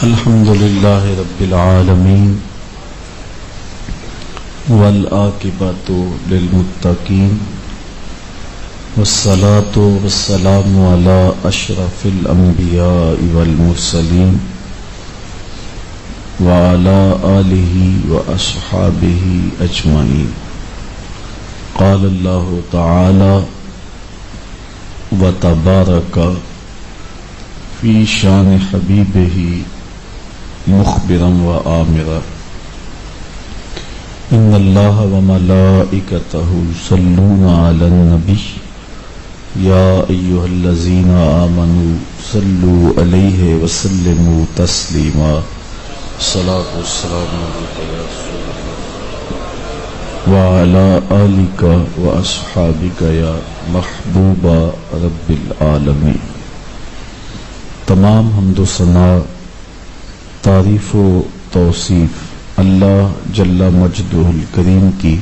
الحمد للہ رب العالمین والعاقبۃ للمتقین والصلاة والسلام علی اشرف الانبیاء والمرسلین وعلی آلہ واصحابہ اجمعین. قال اللہ تعالی وتبارک فی شان حبیبہ مخبرا وآمرا ان اللہ وملائکتہ یصلون علی النبی یا ایھا الذین آمنوا صلوا علیہ وسلموا تسلیما. الصلاۃ والسلام علیک یا رسول اللہ وعلی آلک واصحابک یا محبوب رب العالمین. تمام حمد و ثنا، تعریف و توصیف اللہ جل مجدہ الکریم کی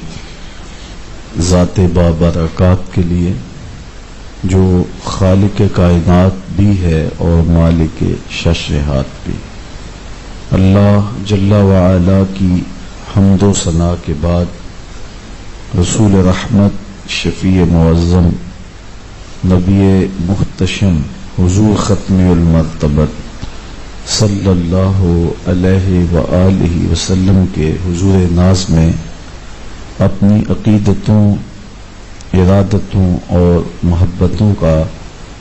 ذات بابرکات کے لیے، جو خالق کائنات بھی ہے اور مالک ششہات بھی. اللہ جل وعلا کی حمد و ثنا کے بعد رسول رحمت، شفیع معظم، نبی محتشم، حضور ختم المرتبت صلی اللہ علیہ وآلہ وسلم کے حضور ناز میں اپنی عقیدتوں، ارادتوں اور محبتوں کا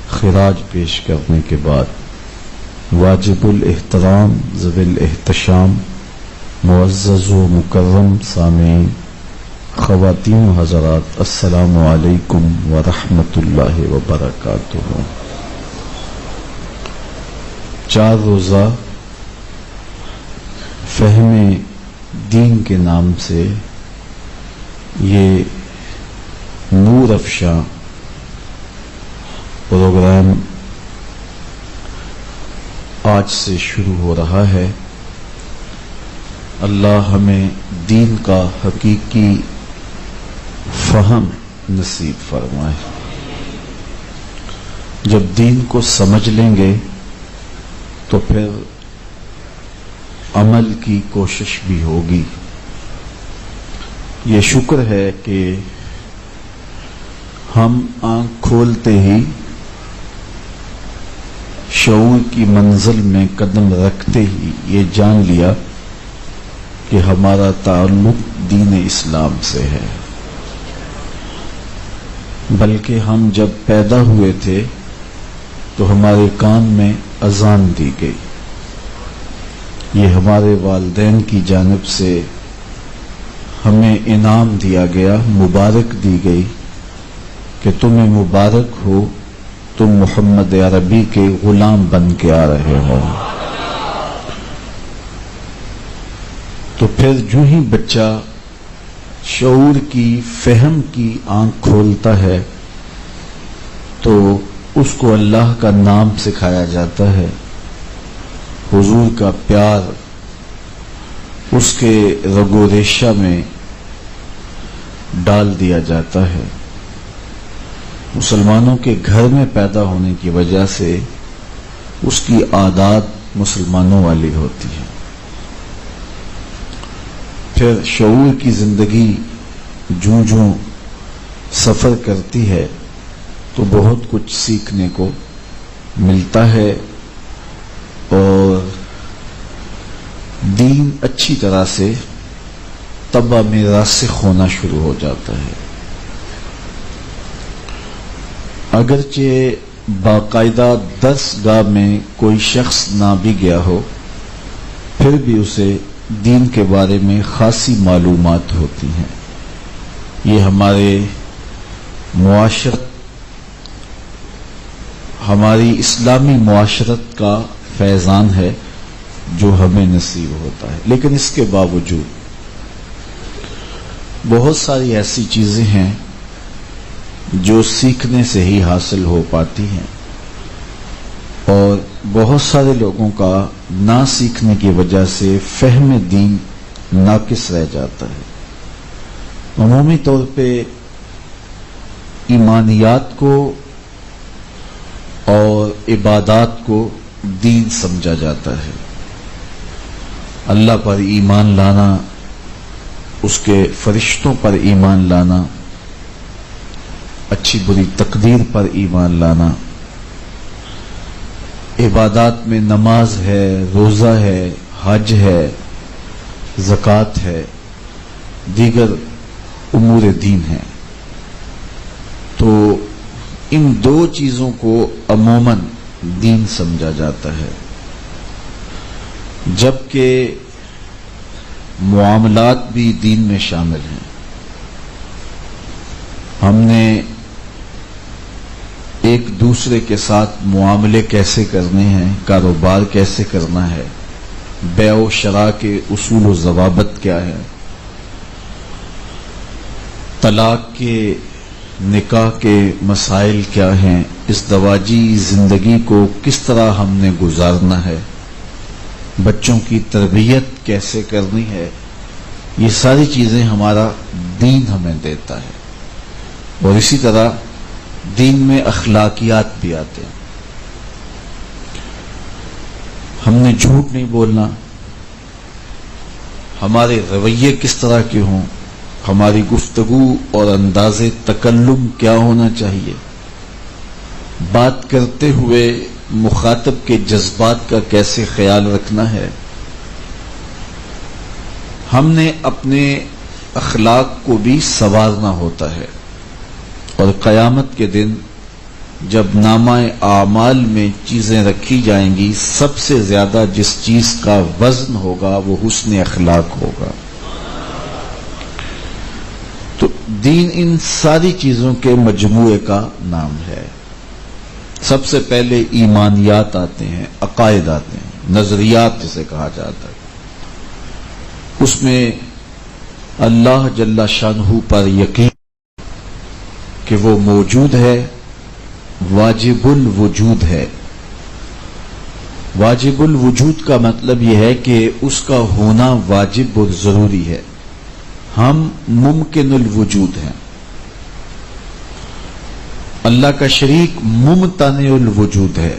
خراج پیش کرنے کے بعد واجب الاحترام ذوی الاحتشام معزز و مکرم سامعین، خواتین و حضرات، السلام علیکم ورحمۃ اللہ وبرکاتہ. 4 روزہ فہم دین کے نام سے یہ نور افشاں پروگرام آج سے شروع ہو رہا ہے. اللہ ہمیں دین کا حقیقی فہم نصیب فرمائے. جب دین کو سمجھ لیں گے تو پھر عمل کی کوشش بھی ہوگی. یہ شکر ہے کہ ہم آنکھ کھولتے ہی شعور کی منزل میں قدم رکھتے ہی یہ جان لیا کہ ہمارا تعلق دین اسلام سے ہے. بلکہ ہم جب پیدا ہوئے تھے تو ہمارے کان میں اذان دی گئی. یہ ہمارے والدین کی جانب سے ہمیں انعام دیا گیا، مبارک دی گئی کہ تمہیں مبارک ہو، تم محمد عربی کے غلام بن کے آ رہے ہو. تو پھر جو ہی بچہ شعور کی، فہم کی آنکھ کھولتا ہے تو اس کو اللہ کا نام سکھایا جاتا ہے، حضور کا پیار اس کے رگ و ریشہ میں ڈال دیا جاتا ہے. مسلمانوں کے گھر میں پیدا ہونے کی وجہ سے اس کی عادات مسلمانوں والی ہوتی ہے. پھر شعور کی زندگی جوں جوں سفر کرتی ہے تو بہت کچھ سیکھنے کو ملتا ہے اور دین اچھی طرح سے طبع میں راسخ ہونا شروع ہو جاتا ہے. اگرچہ باقاعدہ درس گاہ میں کوئی شخص نہ بھی گیا ہو، پھر بھی اسے دین کے بارے میں خاصی معلومات ہوتی ہیں. یہ ہمارے معاشرت، ہماری اسلامی معاشرت کا فیضان ہے جو ہمیں نصیب ہوتا ہے. لیکن اس کے باوجود بہت ساری ایسی چیزیں ہیں جو سیکھنے سے ہی حاصل ہو پاتی ہیں، اور بہت سارے لوگوں کا نہ سیکھنے کی وجہ سے فہم دین ناقص رہ جاتا ہے. عمومی طور پہ ایمانیات کو اور عبادات کو دین سمجھا جاتا ہے. اللہ پر ایمان لانا، اس کے فرشتوں پر ایمان لانا، اچھی بری تقدیر پر ایمان لانا، عبادات میں نماز ہے، روزہ ہے، حج ہے، زکوٰۃ ہے، دیگر امور دین ہیں، تو ان دو چیزوں کو عموماً دین سمجھا جاتا ہے، جبکہ معاملات بھی دین میں شامل ہیں۔ ہم نے ایک دوسرے کے ساتھ معاملے کیسے کرنے ہیں، کاروبار کیسے کرنا ہے، بیع و شراء کے اصول و ضوابط کیا ہے، طلاق کے نکاح کے مسائل کیا ہیں، ازدواجی زندگی کو کس طرح ہم نے گزارنا ہے، بچوں کی تربیت کیسے کرنی ہے، یہ ساری چیزیں ہمارا دین ہمیں دیتا ہے۔ اور اسی طرح دین میں اخلاقیات بھی آتے ہیں۔ ہم نے جھوٹ نہیں بولنا، ہمارے رویے کس طرح کے ہوں، ہماری گفتگو اور انداز تکلم کیا ہونا چاہیے، بات کرتے ہوئے مخاطب کے جذبات کا کیسے خیال رکھنا ہے۔ ہم نے اپنے اخلاق کو بھی سنوارنا ہوتا ہے، اور قیامت کے دن جب نامہ اعمال میں چیزیں رکھی جائیں گی، سب سے زیادہ جس چیز کا وزن ہوگا وہ حسن اخلاق ہوگا۔ تو دین ان ساری چیزوں کے مجموعے کا نام ہے۔ سب سے پہلے ایمانیات آتے ہیں، عقائد آتے ہیں، نظریات جسے کہا جاتا ہے۔ اس میں اللہ جل شانہ پر یقین کہ وہ موجود ہے، واجب الوجود ہے۔ واجب الوجود کا مطلب یہ ہے کہ اس کا ہونا واجب اور ضروری ہے، ہم ممکن الوجود ہیں۔ اللہ کا شریک ممتنع الوجود ہے،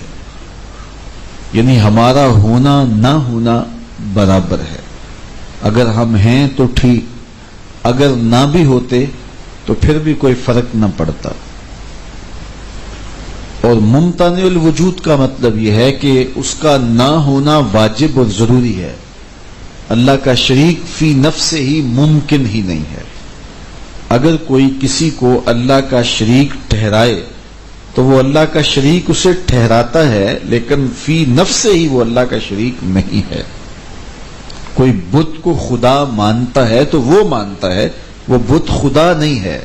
یعنی ہمارا ہونا نہ ہونا برابر ہے۔ اگر ہم ہیں تو ٹھیک، اگر نہ بھی ہوتے تو پھر بھی کوئی فرق نہ پڑتا۔ اور ممتنع الوجود کا مطلب یہ ہے کہ اس کا نہ ہونا واجب اور ضروری ہے۔ اللہ کا شریک فی نفس ہی ممکن ہی نہیں ہے۔ اگر کوئی کسی کو اللہ کا شریک ٹھہرائے تو وہ اللہ کا شریک اسے ٹھہراتا ہے، لیکن فی نفس ہی وہ اللہ کا شریک نہیں ہے۔ کوئی بت کو خدا مانتا ہے تو وہ مانتا ہے، وہ بت خدا نہیں ہے۔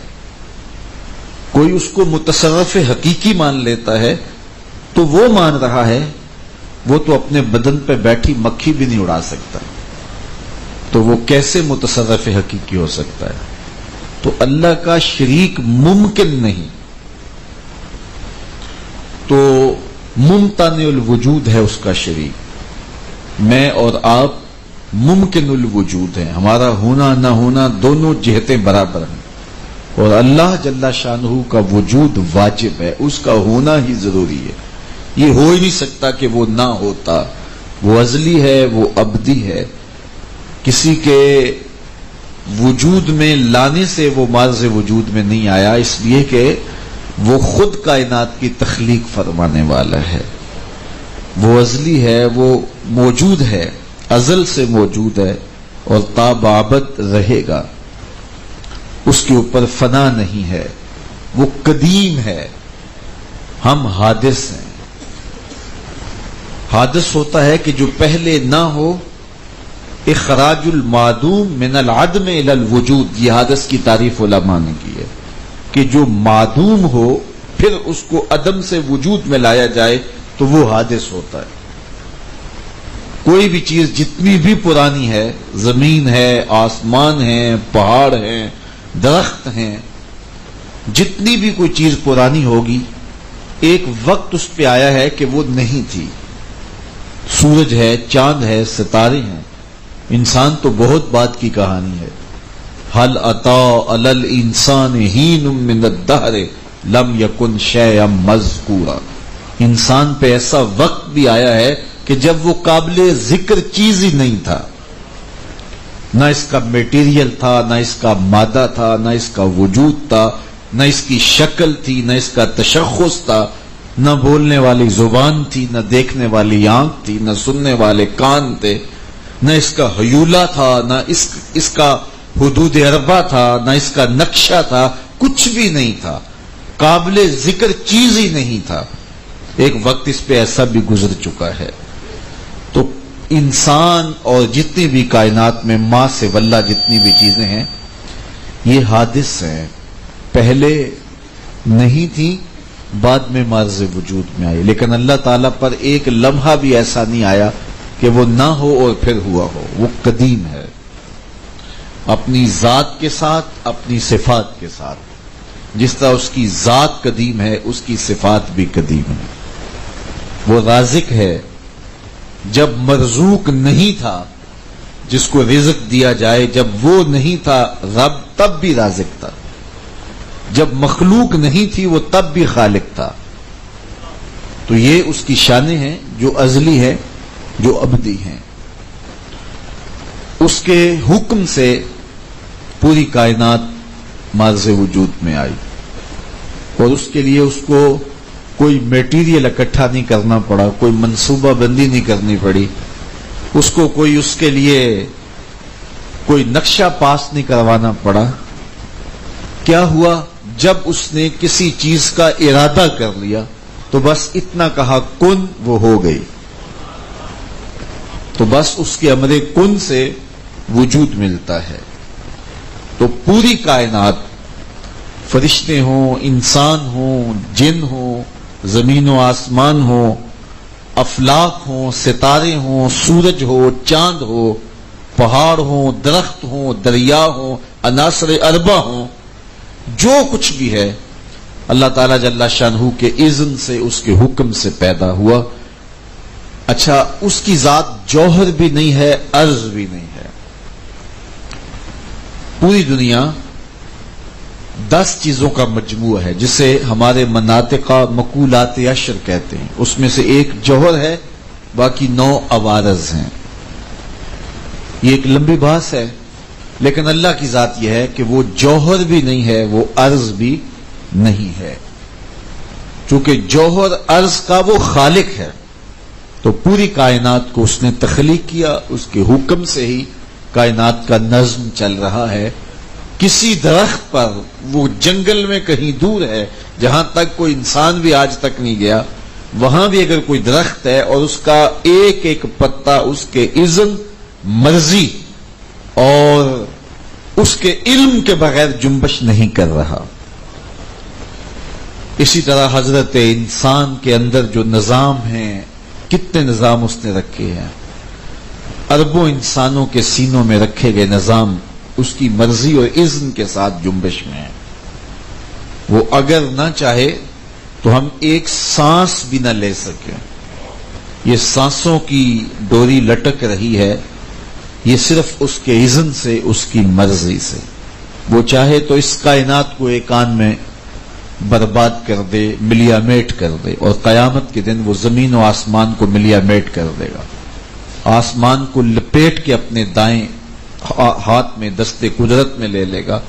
کوئی اس کو متصرف حقیقی مان لیتا ہے تو وہ مان رہا ہے، وہ تو اپنے بدن پہ بیٹھی مکھی بھی نہیں اڑا سکتا، تو وہ کیسے متصرف حقیقی ہو سکتا ہے؟ تو اللہ کا شریک ممکن نہیں، تو ممتنع الوجود ہے اس کا شریک۔ میں اور آپ ممکن الوجود ہیں، ہمارا ہونا نہ ہونا دونوں جہتیں برابر ہیں، اور اللہ جل شانہ کا وجود واجب ہے، اس کا ہونا ہی ضروری ہے۔ یہ ہو ہی نہیں سکتا کہ وہ نہ ہوتا، وہ ازلی ہے، وہ ابدی ہے۔ کسی کے وجود میں لانے سے وہ معرض وجود میں نہیں آیا، اس لیے کہ وہ خود کائنات کی تخلیق فرمانے والا ہے، وہ ازلی ہے، وہ موجود ہے، ازل سے موجود ہے اور تا بابد رہے گا، اس کے اوپر فنا نہیں ہے، وہ قدیم ہے، ہم حادث ہیں۔ حادث ہوتا ہے کہ جو پہلے نہ ہو، اخراج المعدوم من العدم الى الوجود، یہ حادث کی تعریف علماء نے کی ہے کہ جو معدوم ہو پھر اس کو عدم سے وجود میں لایا جائے تو وہ حادث ہوتا ہے۔ کوئی بھی چیز جتنی بھی پرانی ہے، زمین ہے، آسمان ہے، پہاڑ ہیں، درخت ہیں، جتنی بھی کوئی چیز پرانی ہوگی، ایک وقت اس پہ آیا ہے کہ وہ نہیں تھی۔ سورج ہے، چاند ہے، ستارے ہیں، انسان تو بہت بات کی کہانی ہے۔ هل أتى على الإنسان حين من الدهر لم يكن شيئا مذكورا، انسان پہ ایسا وقت بھی آیا ہے کہ جب وہ قابل ذکر چیز ہی نہیں تھا، نہ اس کا میٹیریل تھا، نہ اس کا مادہ تھا، نہ اس کا وجود تھا، نہ اس کی شکل تھی، نہ اس کا تشخص تھا، نہ بولنے والی زبان تھی، نہ دیکھنے والی آنکھ تھی، نہ سننے والے کان تھے، نہ اس کا حیولہ تھا، نہ اس کا حدود اربع تھا، نہ اس کا نقشہ تھا، کچھ بھی نہیں تھا، قابل ذکر چیز ہی نہیں تھا۔ ایک وقت اس پہ ایسا بھی گزر چکا ہے۔ تو انسان اور جتنی بھی کائنات میں ماں سے واللہ جتنی بھی چیزیں ہیں یہ حادث ہیں، پہلے نہیں تھی، بعد میں معرض وجود میں آئی، لیکن اللہ تعالیٰ پر ایک لمحہ بھی ایسا نہیں آیا کہ وہ نہ ہو اور پھر ہوا ہو۔ وہ قدیم ہے، اپنی ذات کے ساتھ، اپنی صفات کے ساتھ۔ جس طرح اس کی ذات قدیم ہے، اس کی صفات بھی قدیم ہے۔ وہ رازق ہے، جب مرزوق نہیں تھا جس کو رزق دیا جائے، جب وہ نہیں تھا رب، تب بھی رازق تھا۔ جب مخلوق نہیں تھی وہ تب بھی خالق تھا۔ تو یہ اس کی شانیں ہیں جو ازلی ہے، جو ابدی ہیں۔ اس کے حکم سے پوری کائنات معرض وجود میں آئی، اور اس کے لیے اس کو کوئی میٹیریل اکٹھا نہیں کرنا پڑا، کوئی منصوبہ بندی نہیں کرنی پڑی، اس کو کوئی اس کے لیے کوئی نقشہ پاس نہیں کروانا پڑا۔ کیا ہوا؟ جب اس نے کسی چیز کا ارادہ کر لیا تو بس اتنا کہا کن، وہ ہو گئی۔ تو بس اس کے امر کن سے وجود ملتا ہے۔ تو پوری کائنات، فرشتے ہوں، انسان ہوں، جن ہوں، زمین و آسمان ہو، افلاک ہوں، ستارے ہوں، سورج ہو، چاند ہو، پہاڑ ہوں، درخت ہوں، دریا ہوں، عناصر اربع ہوں، جو کچھ بھی ہے اللہ تعالیٰ جل شانہ کے اذن سے، اس کے حکم سے پیدا ہوا۔ اچھا، اس کی ذات جوہر بھی نہیں ہے، عرض بھی نہیں ہے۔ پوری دنیا 10 چیزوں کا مجموعہ ہے، جسے ہمارے مناطق مقولات عشر کہتے ہیں۔ اس میں سے ایک جوہر ہے، باقی 9 عوارض ہیں۔ یہ ایک لمبی بحث ہے، لیکن اللہ کی ذات یہ ہے کہ وہ جوہر بھی نہیں ہے، وہ عرض بھی نہیں ہے۔ چونکہ جوہر عرض کا وہ خالق ہے، تو پوری کائنات کو اس نے تخلیق کیا، اس کے حکم سے ہی کائنات کا نظم چل رہا ہے۔ کسی درخت پر، وہ جنگل میں کہیں دور ہے جہاں تک کوئی انسان بھی آج تک نہیں گیا، وہاں بھی اگر کوئی درخت ہے اور اس کا ایک ایک پتا اس کے اذن، مرضی اور اس کے علم کے بغیر جنبش نہیں کر رہا۔ اسی طرح حضرت انسان کے اندر جو نظام ہیں، کتنے نظام اس نے رکھے ہیں، اربوں انسانوں کے سینوں میں رکھے گئے نظام اس کی مرضی اور اذن کے ساتھ جنبش میں ہے۔ وہ اگر نہ چاہے تو ہم ایک سانس بھی نہ لے سکیں۔ یہ سانسوں کی ڈوری لٹک رہی ہے، یہ صرف اس کے اذن سے، اس کی مرضی سے۔ وہ چاہے تو اس کائنات کو ایک آن میں برباد کر دے، ملیا میٹ کر دے، اور قیامت کے دن وہ زمین و آسمان کو ملیا میٹ کر دے گا۔ آسمان کو لپیٹ کے اپنے دائیں ہاتھ میں دست قدرت میں لے لے گا،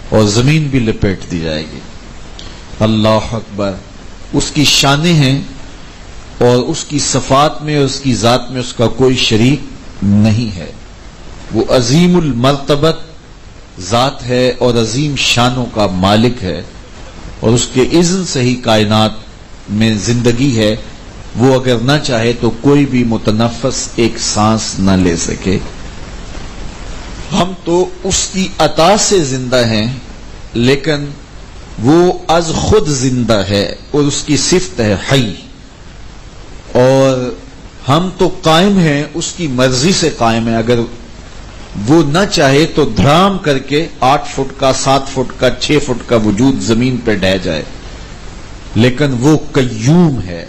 اور زمین بھی لپیٹ دی جائے گی۔ اللہ اکبر! اس کی شانیں ہیں، اور اس کی صفات میں اور اس کی ذات میں اس کا کوئی شریک نہیں ہے۔ وہ عظیم المرتبت ذات ہے اور عظیم شانوں کا مالک ہے، اور اس کے اذن سے ہی کائنات میں زندگی ہے۔ وہ اگر نہ چاہے تو کوئی بھی متنفس ایک سانس نہ لے سکے۔ ہم تو اس کی عطا سے زندہ ہیں، لیکن وہ از خود زندہ ہے، اور اس کی صفت ہے حی۔ اور ہم تو قائم ہیں، اس کی مرضی سے قائم ہیں۔ اگر وہ نہ چاہے تو دھڑام کر کے 8 فٹ کا، 7 فٹ کا، 6 فٹ کا وجود زمین پہ ڈہ جائے، لیکن وہ قیوم ہے،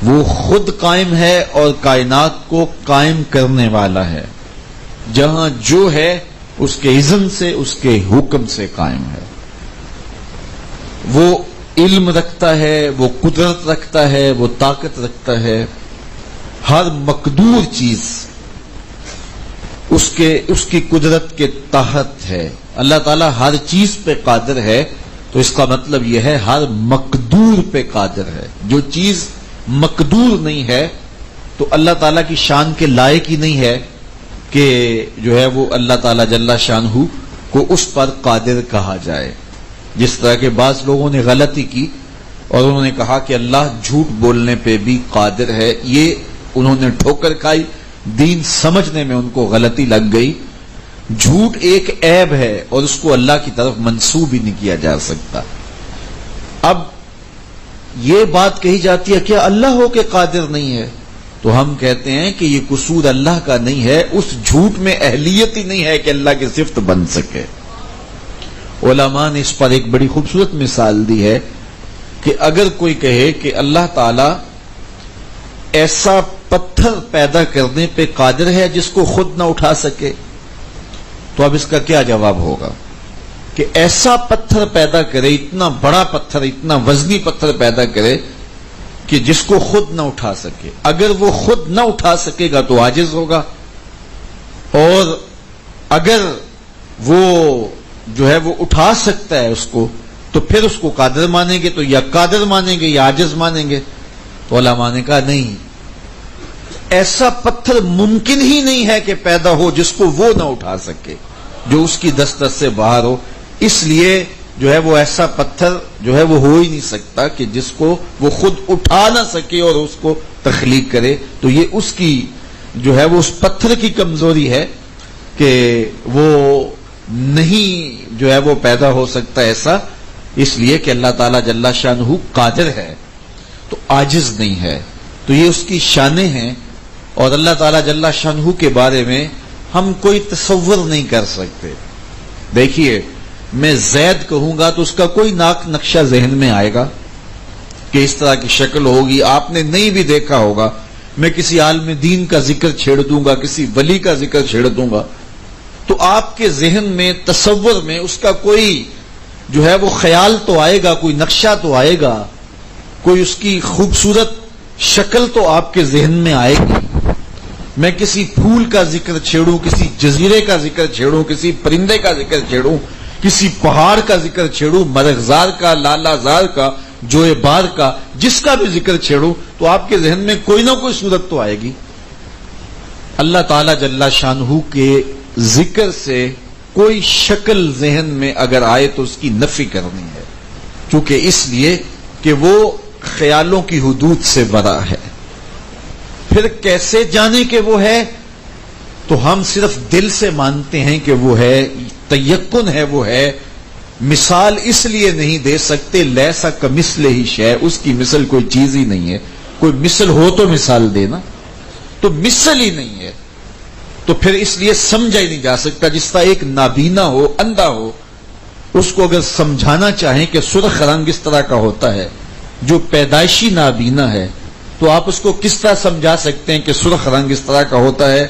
وہ خود قائم ہے اور کائنات کو قائم کرنے والا ہے۔ جہاں جو ہے اس کے اذن سے، اس کے حکم سے قائم ہے۔ وہ علم رکھتا ہے، وہ قدرت رکھتا ہے، وہ طاقت رکھتا ہے۔ ہر مقدور چیز اس کی قدرت کے تحت ہے. اللہ تعالیٰ ہر چیز پہ قادر ہے، تو اس کا مطلب یہ ہے ہر مقدور پہ قادر ہے. جو چیز مقدور نہیں ہے تو اللہ تعالیٰ کی شان کے لائق ہی نہیں ہے کہ جو ہے وہ اللہ تعالیٰ جل شانہ کو اس پر قادر کہا جائے. جس طرح کے بعض لوگوں نے غلطی کی اور انہوں نے کہا کہ اللہ جھوٹ بولنے پہ بھی قادر ہے، یہ انہوں نے ٹھوکر کھائی، دین سمجھنے میں ان کو غلطی لگ گئی. جھوٹ ایک عیب ہے اور اس کو اللہ کی طرف منسوب ہی نہیں کیا جا سکتا. اب یہ بات کہی جاتی ہے کہ اللہ ہو کے قادر نہیں ہے، تو ہم کہتے ہیں کہ یہ قصور اللہ کا نہیں ہے، اس جھوٹ میں اہلیت ہی نہیں ہے کہ اللہ کی صفت بن سکے. علماء نے اس پر ایک بڑی خوبصورت مثال دی ہے کہ اگر کوئی کہے کہ اللہ تعالی ایسا پتھر پیدا کرنے پہ قادر ہے جس کو خود نہ اٹھا سکے، تو اب اس کا کیا جواب ہوگا؟ کہ ایسا پتھر پیدا کرے، اتنا بڑا پتھر، اتنا وزنی پتھر پیدا کرے کہ جس کو خود نہ اٹھا سکے. اگر وہ خود نہ اٹھا سکے گا تو عاجز ہوگا، اور اگر وہ جو ہے وہ اٹھا سکتا ہے اس کو، تو پھر اس کو قادر مانیں گے. تو یا قادر مانیں گے یا عاجز مانیں گے. تو علماء نے کہا نہیں، ایسا پتھر ممکن ہی نہیں ہے کہ پیدا ہو جس کو وہ نہ اٹھا سکے، جو اس کی دسترس سے باہر ہو. اس لیے جو ہے وہ ایسا پتھر جو ہے وہ ہو ہی نہیں سکتا کہ جس کو وہ خود اٹھا نہ سکے اور اس کو تخلیق کرے. تو یہ اس کی جو ہے وہ اس پتھر کی کمزوری ہے کہ وہ نہیں جو ہے وہ پیدا ہو سکتا ایسا، اس لیے کہ اللہ تعالیٰ جل شانہ قادر ہے تو عاجز نہیں ہے. تو یہ اس کی شانیں ہیں، اور اللہ تعالیٰ جل شانہ کے بارے میں ہم کوئی تصور نہیں کر سکتے. دیکھیے، میں زید کہوں گا تو اس کا کوئی نقشہ ذہن میں آئے گا کہ اس طرح کی شکل ہوگی، آپ نے نہیں بھی دیکھا ہوگا. میں کسی عالم دین کا ذکر چھیڑ دوں گا، کسی ولی کا ذکر چھیڑ دوں گا، تو آپ کے ذہن میں، تصور میں اس کا کوئی جو ہے وہ خیال تو آئے گا، کوئی نقشہ تو آئے گا، کوئی اس کی خوبصورت شکل تو آپ کے ذہن میں آئے گی. میں کسی پھول کا ذکر چھیڑوں، کسی جزیرے کا ذکر چھیڑوں، کسی پرندے کا ذکر چھیڑوں، کسی پہاڑ کا ذکر چھیڑوں، مرغزار کا، لالا زار کا، جوئے بار کا، جس کا بھی ذکر چھیڑوں، تو آپ کے ذہن میں کوئی نہ کوئی صورت تو آئے گی. اللہ تعالی جل شانہ کے ذکر سے کوئی شکل ذہن میں اگر آئے تو اس کی نفی کرنی ہے، کیونکہ اس لیے کہ وہ خیالوں کی حدود سے برا ہے. پھر کیسے جانے کہ وہ ہے؟ تو ہم صرف دل سے مانتے ہیں کہ وہ ہے، تیقن ہے وہ ہے. مثال اس لیے نہیں دے سکتے، لیسا کمثلہ شیء، اس کی مثل کوئی چیز ہی نہیں ہے. کوئی مثل ہو تو مثال دینا، تو مثل ہی نہیں ہے، تو پھر اس لیے سمجھا ہی نہیں جا سکتا. جس طرح ایک نابینا ہو، اندھا ہو، اس کو اگر سمجھانا چاہیں کہ سرخ رنگ اس طرح کا ہوتا ہے، جو پیدائشی نابینا ہے، تو آپ اس کو کس طرح سمجھا سکتے ہیں کہ سرخ رنگ اس طرح کا ہوتا ہے،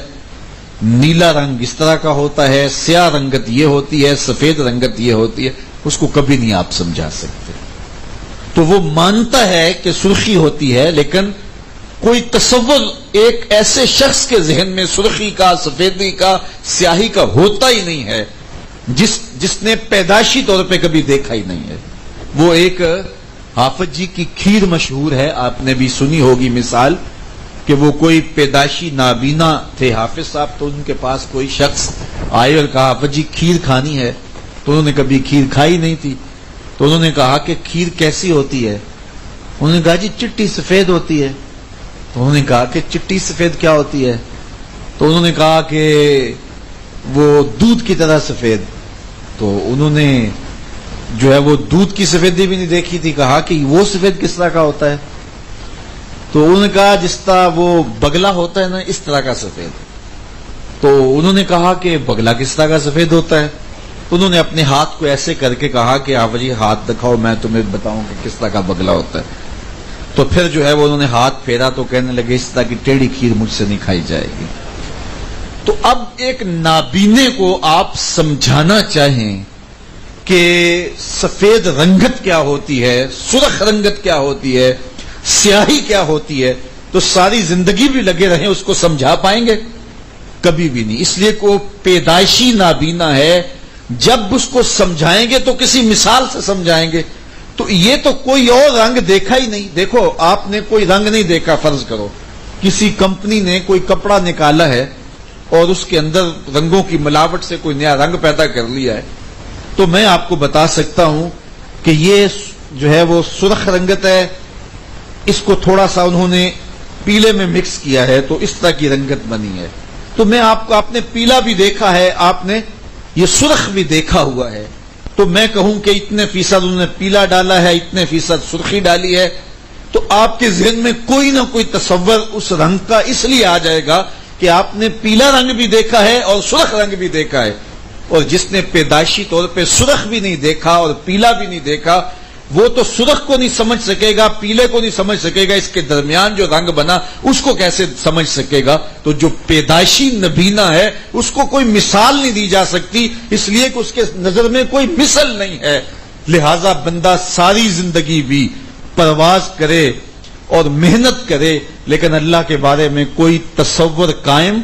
نیلا رنگ اس طرح کا ہوتا ہے، سیاہ رنگت یہ ہوتی ہے، سفید رنگت یہ ہوتی ہے؟ اس کو کبھی نہیں آپ سمجھا سکتے. تو وہ مانتا ہے کہ سرخی ہوتی ہے، لیکن کوئی تصور ایک ایسے شخص کے ذہن میں سرخی کا، سفیدی کا، سیاہی کا ہوتا ہی نہیں ہے جس نے پیدائشی طور پہ کبھی دیکھا ہی نہیں ہے. وہ ایک حافظ جی کی کھیر مشہور ہے، آپ نے بھی سنی ہوگی مثال، کہ وہ کوئی پیدائشی نابینا تھے حافظ صاحب. تو ان کے پاس کوئی شخص آئے اور کہا حافظ جی کھیر کھانی ہے. تو انہوں نے کبھی کھیر کھائی نہیں تھی. تو انہوں نے کہا کہ کھیر کیسی ہوتی ہے؟ انہوں نے کہا جی چٹی سفید ہوتی ہے. تو انہوں نے کہا کہ چٹی سفید کیا ہوتی ہے؟ تو انہوں نے کہا کہ وہ دودھ کی طرح سفید. تو انہوں نے جو ہے وہ دودھ کی سفیدی بھی نہیں دیکھی تھی. کہا کہ وہ سفید کس طرح کا ہوتا ہے؟ تو انہوں نے کہا جس طرح وہ بگلا ہوتا ہے نا، اس طرح کا سفید. تو انہوں نے کہا کہ بگلا کس طرح کا سفید ہوتا ہے؟ انہوں نے اپنے ہاتھ کو ایسے کر کے کہا کہ آپ جی ہاتھ دکھاؤ، میں تمہیں بتاؤں کہ کس طرح کا بگلا ہوتا ہے. تو پھر جو ہے وہ انہوں نے ہاتھ پھیرا تو کہنے لگے اس طرح کی ٹیڑھی کھیر مجھ سے نہیں کھائی جائے گی. تو اب ایک نابینے کو آپ سمجھانا چاہیں کہ سفید رنگت کیا ہوتی ہے، سرخ رنگت کیا ہوتی ہے، سیاہی کیا ہوتی ہے، تو ساری زندگی بھی لگے رہیں اس کو سمجھا پائیں گے؟ کبھی بھی نہیں. اس لیے کوئی پیدائشی نابینا ہے. جب اس کو سمجھائیں گے تو کسی مثال سے سمجھائیں گے. تو یہ تو کوئی اور رنگ دیکھا ہی نہیں. دیکھو آپ نے کوئی رنگ نہیں دیکھا. فرض کرو کسی کمپنی نے کوئی کپڑا نکالا ہے اور اس کے اندر رنگوں کی ملاوٹ سے کوئی نیا رنگ پیدا کر لیا ہے, تو میں آپ کو بتا سکتا ہوں کہ یہ جو ہے وہ سرخ رنگت ہے, اس کو تھوڑا سا انہوں نے پیلے میں مکس کیا ہے تو اس طرح کی رنگت بنی ہے. تو میں آپ نے پیلا بھی دیکھا ہے, آپ نے یہ سرخ بھی دیکھا ہوا ہے, تو میں کہوں کہ اتنے فیصد انہوں نے پیلا ڈالا ہے, اتنے فیصد سرخی ڈالی ہے, تو آپ کے ذہن میں کوئی نہ کوئی تصور اس رنگ کا اس لیے آ جائے گا کہ آپ نے پیلا رنگ بھی دیکھا ہے اور سرخ رنگ بھی دیکھا ہے. اور جس نے پیدائشی طور پہ سرخ بھی نہیں دیکھا اور پیلا بھی نہیں دیکھا, وہ تو سرخ کو نہیں سمجھ سکے گا, پیلے کو نہیں سمجھ سکے گا, اس کے درمیان جو رنگ بنا اس کو کیسے سمجھ سکے گا. تو جو پیدائشی نبینا ہے اس کو کوئی مثال نہیں دی جا سکتی, اس لیے کہ اس کے نظر میں کوئی مثل نہیں ہے. لہذا بندہ ساری زندگی بھی پرواز کرے اور محنت کرے لیکن اللہ کے بارے میں کوئی تصور قائم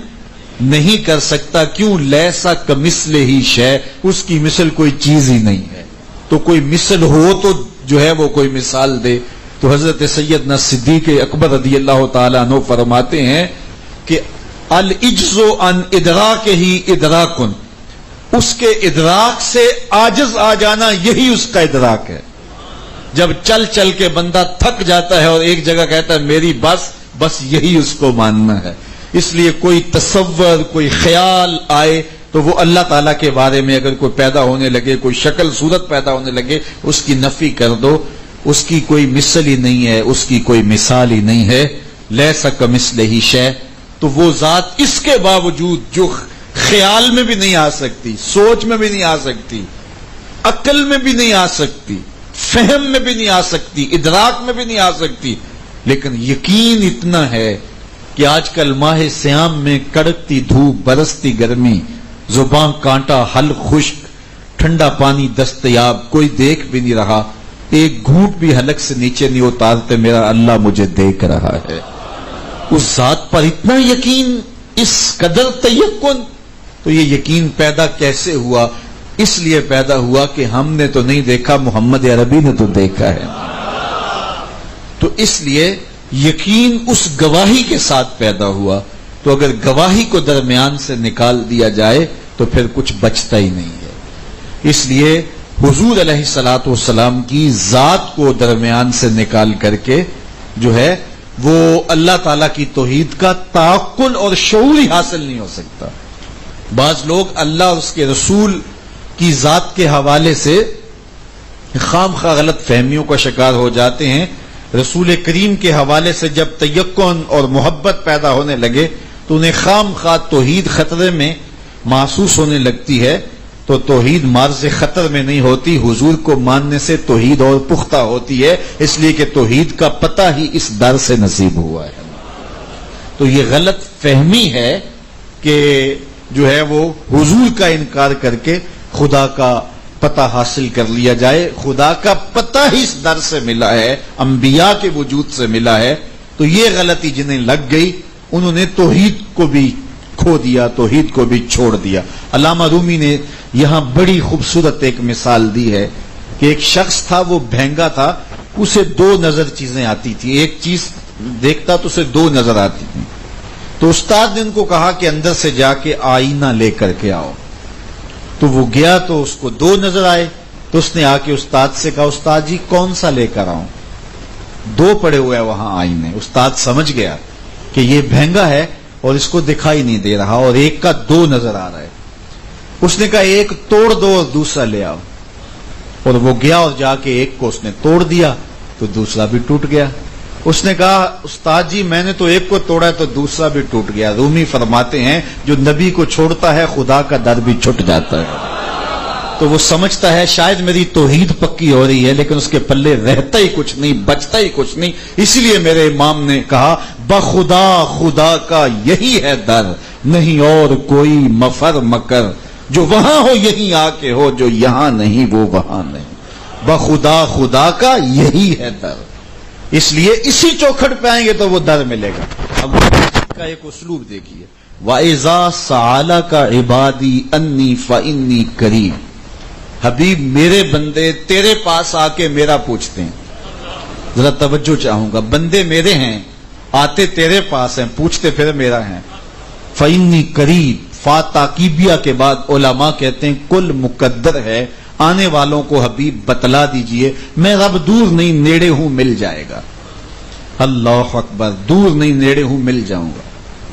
نہیں کر سکتا. کیوں؟ لیسا کمثلہ ہی شیء, اس کی مثل کوئی چیز ہی نہیں ہے. تو کوئی مثل ہو تو جو ہے وہ کوئی مثال دے. تو حضرت سیدنا صدیق اکبر رضی اللہ تعالیٰ عنہ فرماتے ہیں کہ العجز عن ادراک ہی ادراکن, اس کے ادراک سے عاجز آ جانا یہی اس کا ادراک ہے. جب چل چل کے بندہ تھک جاتا ہے اور ایک جگہ کہتا ہے میری بس یہی اس کو ماننا ہے. اس لیے کوئی تصور, کوئی خیال آئے تو وہ اللہ تعالیٰ کے بارے میں اگر کوئی پیدا ہونے لگے, کوئی شکل صورت پیدا ہونے لگے, اس کی نفی کر دو. اس کی کوئی مثل ہی نہیں ہے, اس کی کوئی مثال ہی نہیں ہے. لیسا کمثلہ شیء, تو وہ ذات اس کے باوجود جو خیال میں بھی نہیں آ سکتی, سوچ میں بھی نہیں آ سکتی, عقل میں بھی نہیں آ سکتی, فہم میں بھی نہیں آ سکتی, ادراک میں بھی نہیں آ سکتی, لیکن یقین اتنا ہے کہ آج کل ماہ سیام میں کڑکتی دھوپ, برستی گرمی, زبان کانٹا, حل خشک, ٹھنڈا پانی دستیاب, کوئی دیکھ بھی نہیں رہا, ایک گھونٹ بھی حلق سے نیچے نہیں اتارتے, میرا اللہ مجھے دیکھ رہا ہے. اس ذات پر اتنا یقین, اس قدر تیقن. تو یہ یقین پیدا کیسے ہوا؟ اس لیے پیدا ہوا کہ ہم نے تو نہیں دیکھا, محمد عربی نے تو دیکھا ہے. تو اس لیے یقین اس گواہی کے ساتھ پیدا ہوا. تو اگر گواہی کو درمیان سے نکال دیا جائے تو پھر کچھ بچتا ہی نہیں ہے. اس لیے حضور علیہ الصلوۃ والسلام کی ذات کو درمیان سے نکال کر کے جو ہے وہ اللہ تعالیٰ کی توحید کا تعقل اور شعور ہی حاصل نہیں ہو سکتا. بعض لوگ اللہ اور اس کے رسول کی ذات کے حوالے سے خام خواہ غلط فہمیوں کا شکار ہو جاتے ہیں. رسول کریم کے حوالے سے جب تیقن اور محبت پیدا ہونے لگے تو انہیں خام خواہ توحید خطرے میں محسوس ہونے لگتی ہے. تو توحید مارز خطر میں نہیں ہوتی, حضور کو ماننے سے توحید اور پختہ ہوتی ہے, اس لیے کہ توحید کا پتہ ہی اس در سے نصیب ہوا ہے. تو یہ غلط فہمی ہے کہ جو ہے وہ حضور کا انکار کر کے خدا کا پتہ حاصل کر لیا جائے. خدا کا پتہ ہی اس در سے ملا ہے, انبیاء کے وجود سے ملا ہے. تو یہ غلطی جنہیں لگ گئی انہوں نے توحید کو بھی کھو دیا, توحید کو بھی چھوڑ دیا. علامہ رومی نے یہاں بڑی خوبصورت ایک مثال دی ہے کہ ایک شخص تھا, وہ بھینگا تھا, اسے دو نظر چیزیں آتی تھی. ایک چیز دیکھتا تو اسے دو نظر آتی تھی. تو استاد نے ان کو کہا کہ اندر سے جا کے آئینہ لے کر کے آؤ. تو وہ گیا تو اس کو دو نظر آئے. تو اس نے آ کے استاد سے کہا استاد جی کون سا لے کر آؤں؟ دو پڑے ہوئے وہاں آئینے. استاد سمجھ گیا کہ یہ بھینگا ہے اور اس کو دکھائی نہیں دے رہا اور ایک کا دو نظر آ رہا ہے. اس نے کہا ایک توڑ دو اور دوسرا لے آؤ. اور وہ گیا اور جا کے ایک کو اس نے توڑ دیا تو دوسرا بھی ٹوٹ گیا. اس نے کہا استاد جی میں نے تو ایک کو توڑا ہے تو دوسرا بھی ٹوٹ گیا. رومی فرماتے ہیں جو نبی کو چھوڑتا ہے خدا کا در بھی چھٹ جاتا ہے. تو وہ سمجھتا ہے شاید میری توحید پکی ہو رہی ہے لیکن اس کے پلے رہتا ہی کچھ نہیں, بچتا ہی کچھ نہیں. اسی لیے میرے امام نے کہا بخدا خدا کا یہی ہے در, نہیں اور کوئی مفر مکر, جو وہاں ہو یہیں آ کے ہو, جو یہاں نہیں وہ وہاں نہیں. بخدا خدا کا یہی ہے در. اس لیے اسی چوکھٹ پہ آئیں گے تو وہ در ملے گا. اب کا ایک اسلوب دیکھیے, وَإِذَا سَأَلَكَ عِبَادِي أَنِّي فَإِنِّي قَرِيبٌ. حبیب میرے بندے تیرے پاس آ کے میرا پوچھتے ہیں. ذرا توجہ چاہوں گا، بندے میرے ہیں، آتے تیرے پاس ہیں، پوچھتے پھر میرا ہیں. فَإِنِّي قَرِيب، فا تاکیبیہ کے بعد علماء کہتے ہیں کل مقدر ہے، آنے والوں کو حبیب بتلا دیجئے میں رب دور نہیں نیڑے ہوں، مل جائے گا. اللہ اکبر، دور نہیں نیڑے ہوں، مل جاؤں گا.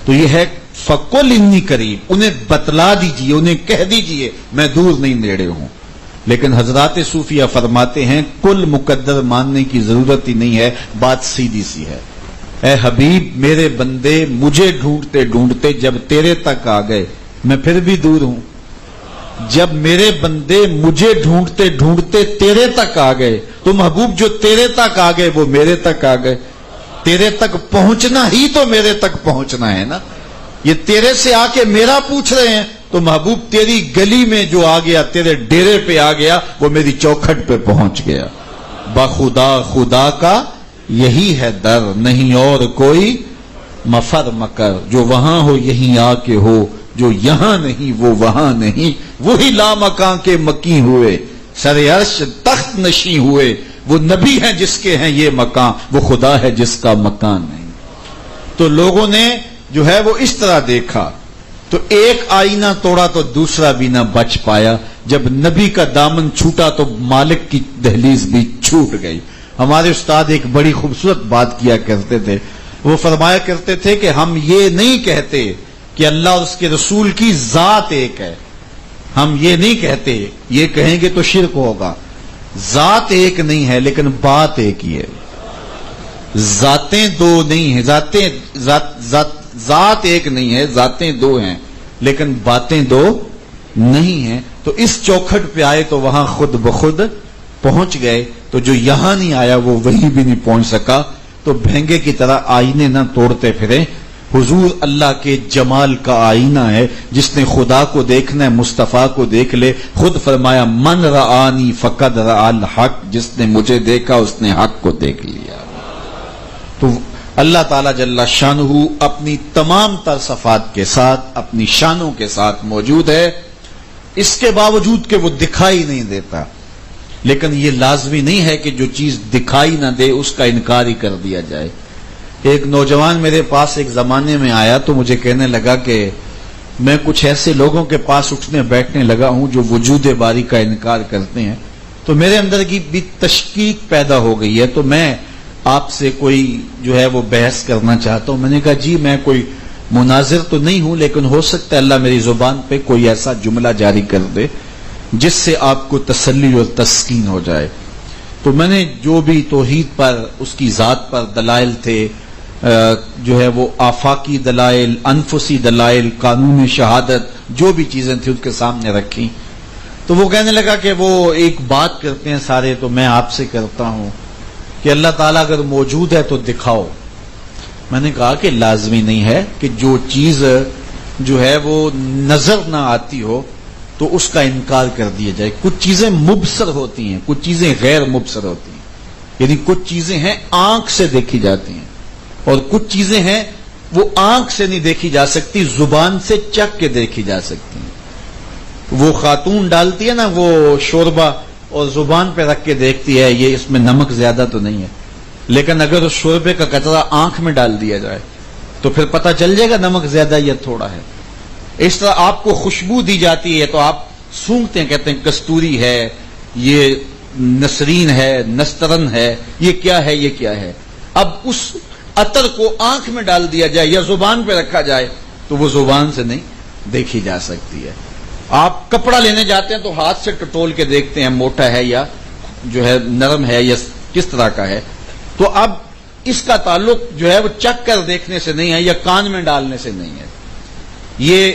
تو یہ ہے فَقُلْ إِنِّي قَرِيب، انہیں بتلا دیجئے، انہیں کہہ دیجئے میں دور نہیں نیڑے ہوں. لیکن حضرات صوفیہ فرماتے ہیں کل مقدر ماننے کی ضرورت ہی نہیں ہے، بات سیدھی سی ہے. اے حبیب میرے بندے مجھے ڈھونڈتے ڈھونڈتے جب تیرے تک آ گئے، میں پھر بھی دور ہوں. جب میرے بندے مجھے ڈھونڈتے ڈھونڈتے تیرے تک آ گئے، تو محبوب جو تیرے تک آ گئے وہ میرے تک آ گئے. تیرے تک پہنچنا ہی تو میرے تک پہنچنا ہے نا. یہ تیرے سے آ کے میرا پوچھ رہے ہیں، تو محبوب تیری گلی میں جو آ گیا، تیرے ڈیرے پہ آ گیا، وہ میری چوکھٹ پہ پہنچ گیا. بخدا خدا کا یہی ہے در، نہیں اور کوئی مفر مکر. جو وہاں ہو یہیں آ کے ہو، جو یہاں نہیں وہ وہاں نہیں. وہی لامکاں کے مکی ہوئے، سر عرش تخت نشیں ہوئے. وہ نبی ہیں جس کے ہیں یہ مکان، وہ خدا ہے جس کا مکان نہیں. تو لوگوں نے جو ہے وہ اس طرح دیکھا، تو ایک آئینہ توڑا تو دوسرا بھی نہ بچ پایا. جب نبی کا دامن چھوٹا تو مالک کی دہلیز بھی چھوٹ گئی. ہمارے استاد ایک بڑی خوبصورت بات کیا کرتے تھے. وہ فرمایا کرتے تھے کہ ہم یہ نہیں کہتے کہ اللہ اور اس کے رسول کی ذات ایک ہے. ہم یہ نہیں کہتے، یہ کہیں گے تو شرک ہوگا. ذات ایک نہیں ہے لیکن بات ایک ہی ہے. ذاتیں دو نہیں ہیں، ذات ایک نہیں ہے، ذاتیں دو ہیں لیکن باتیں دو نہیں ہیں. تو اس چوکھٹ پہ آئے تو وہاں خود بخود پہنچ گئے. تو جو یہاں نہیں آیا وہ وہیں بھی نہیں پہنچ سکا. تو بھینگے کی طرح آئینے نہ توڑتے پھریں. حضور اللہ کے جمال کا آئینہ ہے. جس نے خدا کو دیکھنا ہے مصطفیٰ کو دیکھ لے. خود فرمایا من رآنی فقد رآ الحق، جس نے مجھے دیکھا اس نے حق کو دیکھ لیا. تو اللہ تعالی جل شانہ اپنی تمام تر صفات کے ساتھ، اپنی شانوں کے ساتھ موجود ہے. اس کے باوجود کہ وہ دکھائی نہیں دیتا. لیکن یہ لازمی نہیں ہے کہ جو چیز دکھائی نہ دے اس کا انکار ہی کر دیا جائے. ایک نوجوان میرے پاس ایک زمانے میں آیا تو مجھے کہنے لگا کہ میں کچھ ایسے لوگوں کے پاس اٹھنے بیٹھنے لگا ہوں جو وجود باری کا انکار کرتے ہیں. تو میرے اندر کی بھی تشکیک پیدا ہو گئی ہے. تو میں آپ سے کوئی جو ہے وہ بحث کرنا چاہتا ہوں. میں نے کہا جی میں کوئی مناظر تو نہیں ہوں، لیکن ہو سکتا ہے اللہ میری زبان پہ کوئی ایسا جملہ جاری کر دے جس سے آپ کو تسلی اور تسکین ہو جائے. تو میں نے جو بھی توحید پر، اس کی ذات پر دلائل تھے، جو ہے وہ آفاقی دلائل، انفسی دلائل، قانون شہادت، جو بھی چیزیں تھیں ان کے سامنے رکھی. تو وہ کہنے لگا کہ وہ ایک بات کرتے ہیں سارے، تو میں آپ سے کرتا ہوں کہ اللہ تعالیٰ اگر موجود ہے تو دکھاؤ. میں نے کہا کہ لازمی نہیں ہے کہ جو چیز جو ہے وہ نظر نہ آتی ہو تو اس کا انکار کر دیا جائے. کچھ چیزیں مبصر ہوتی ہیں، کچھ چیزیں غیر مبصر ہوتی ہیں. یعنی کچھ چیزیں ہیں آنکھ سے دیکھی جاتی ہیں اور کچھ چیزیں ہیں وہ آنکھ سے نہیں دیکھی جا سکتی، زبان سے چکھ کے دیکھی جا سکتی ہیں. وہ خاتون ڈالتی ہے نا وہ شوربہ اور زبان پہ رکھ کے دیکھتی ہے یہ اس میں نمک زیادہ تو نہیں ہے، لیکن اگر اس شوربے کا قطرہ آنکھ میں ڈال دیا جائے تو پھر پتہ چل جائے گا نمک زیادہ یا تھوڑا ہے. اس طرح آپ کو خوشبو دی جاتی ہے تو آپ سونگھتے ہیں، کہتے ہیں کستوری ہے، یہ نسرین ہے، نسترن ہے، یہ کیا ہے، یہ کیا ہے. اب اس عطر کو آنکھ میں ڈال دیا جائے یا زبان پہ رکھا جائے تو وہ زبان سے نہیں دیکھی جا سکتی ہے. آپ کپڑا لینے جاتے ہیں تو ہاتھ سے ٹٹول کے دیکھتے ہیں موٹا ہے یا جو ہے نرم ہے یا کس طرح کا ہے. تو اب اس کا تعلق جو ہے وہ چکھ کر دیکھنے سے نہیں ہے یا کان میں ڈالنے سے نہیں ہے. یہ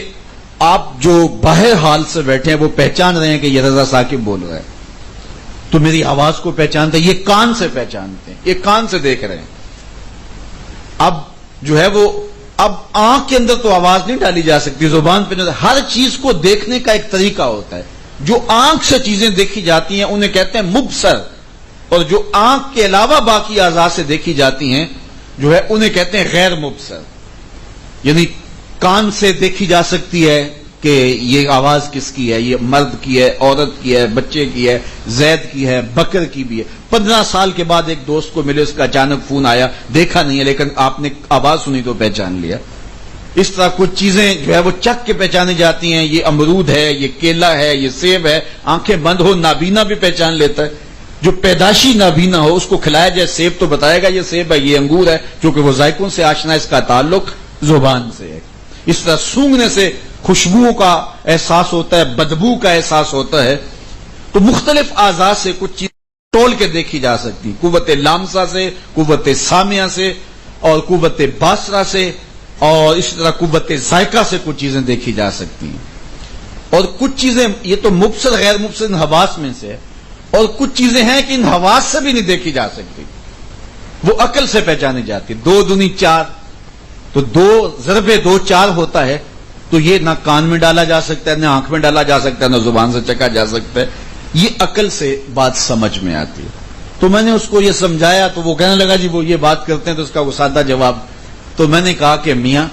آپ جو باہر حال سے بیٹھے ہیں وہ پہچان رہے ہیں کہ یہ رضا ثاقب بول رہا ہے تو میری آواز کو پہچانتے ہیں، یہ کان سے پہچانتے ہیں، یہ کان سے دیکھ رہے ہیں. اب جو ہے وہ اب آنکھ کے اندر تو آواز نہیں ڈالی جا سکتی، زبان پہ نہیں. ہر چیز کو دیکھنے کا ایک طریقہ ہوتا ہے. جو آنکھ سے چیزیں دیکھی جاتی ہیں انہیں کہتے ہیں مبصر، اور جو آنکھ کے علاوہ باقی اعضاء سے دیکھی جاتی ہیں جو ہے انہیں کہتے ہیں غیر مبصر. یعنی کان سے دیکھی جا سکتی ہے کہ یہ آواز کس کی ہے، یہ مرد کی ہے، عورت کی ہے، بچے کی ہے، زید کی ہے، بکر کی بھی ہے۔ 15 سال کے بعد ایک دوست کو ملے، اس کا اچانک فون آیا، دیکھا نہیں ہے لیکن آپ نے آواز سنی تو پہچان لیا۔ اس طرح کچھ چیزیں جو ہے وہ چکھ کے پہچانی جاتی ہیں، یہ امرود ہے، یہ کیلا ہے، یہ سیب ہے۔ آنکھیں بند ہو نابینا بھی پہچان لیتا ہے، جو پیدائشی نابینا ہو اس کو کھلایا جائے سیب تو بتائے گا یہ سیب ہے، یہ انگور ہے، کیونکہ وہ ذائقوں سے آشنا ہے، اس کا تعلق زبان سے ہے۔ اس طرح سونگنے سے خوشبوؤں کا احساس ہوتا ہے، بدبو کا احساس ہوتا ہے۔ تو مختلف اعضاء سے کچھ چیزیں تول کے دیکھی جا سکتی، قوت لامسہ سے، قوت سامعہ سے، اور قوت باصرہ سے، اور اسی طرح قوت ذائقہ سے کچھ چیزیں دیکھی جا سکتی ہیں۔ اور کچھ چیزیں یہ تو مبصر غیر مبصر ان حواس میں سے ہے، اور کچھ چیزیں ہیں کہ ان حواس سے بھی نہیں دیکھی جا سکتی، وہ عقل سے پہچانی جاتی۔ 2 دونی 4، تو 2 ضرب 2 4 ہوتا ہے، تو یہ نہ کان میں ڈالا جا سکتا ہے، نہ آنکھ میں ڈالا جا سکتا ہے، نہ زبان سے چکھا جا سکتا ہے، یہ عقل سے بات سمجھ میں آتی ہے۔ تو میں نے اس کو یہ سمجھایا تو وہ کہنے لگا جی وہ یہ بات کرتے ہیں، تو اس کا وہ سادہ جواب، تو میں نے کہا کہ میاں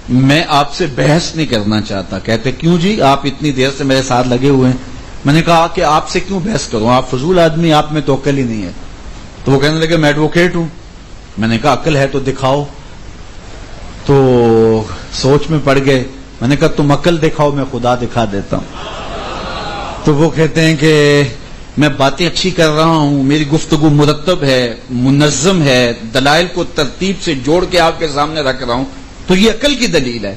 میں آپ سے بحث نہیں کرنا چاہتا۔ کہتے کیوں جی، آپ اتنی دیر سے میرے ساتھ لگے ہوئے ہیں۔ میں نے کہا کہ آپ سے کیوں بحث کروں، آپ فضول آدمی، آپ میں تو عقل ہی نہیں ہے۔ تو وہ کہنے لگے میں ایڈوکیٹ ہوں۔ میں نے کہا عقل ہے تو دکھاؤ۔ تو سوچ میں پڑ گئے۔ میں نے کہا تم عقل دکھاؤ، میں خدا دکھا دیتا ہوں۔ تو وہ کہتے ہیں کہ میں باتیں اچھی کر رہا ہوں، میری گفتگو مرتب ہے، منظم ہے، دلائل کو ترتیب سے جوڑ کے آپ کے سامنے رکھ رہا ہوں، تو یہ عقل کی دلیل ہے۔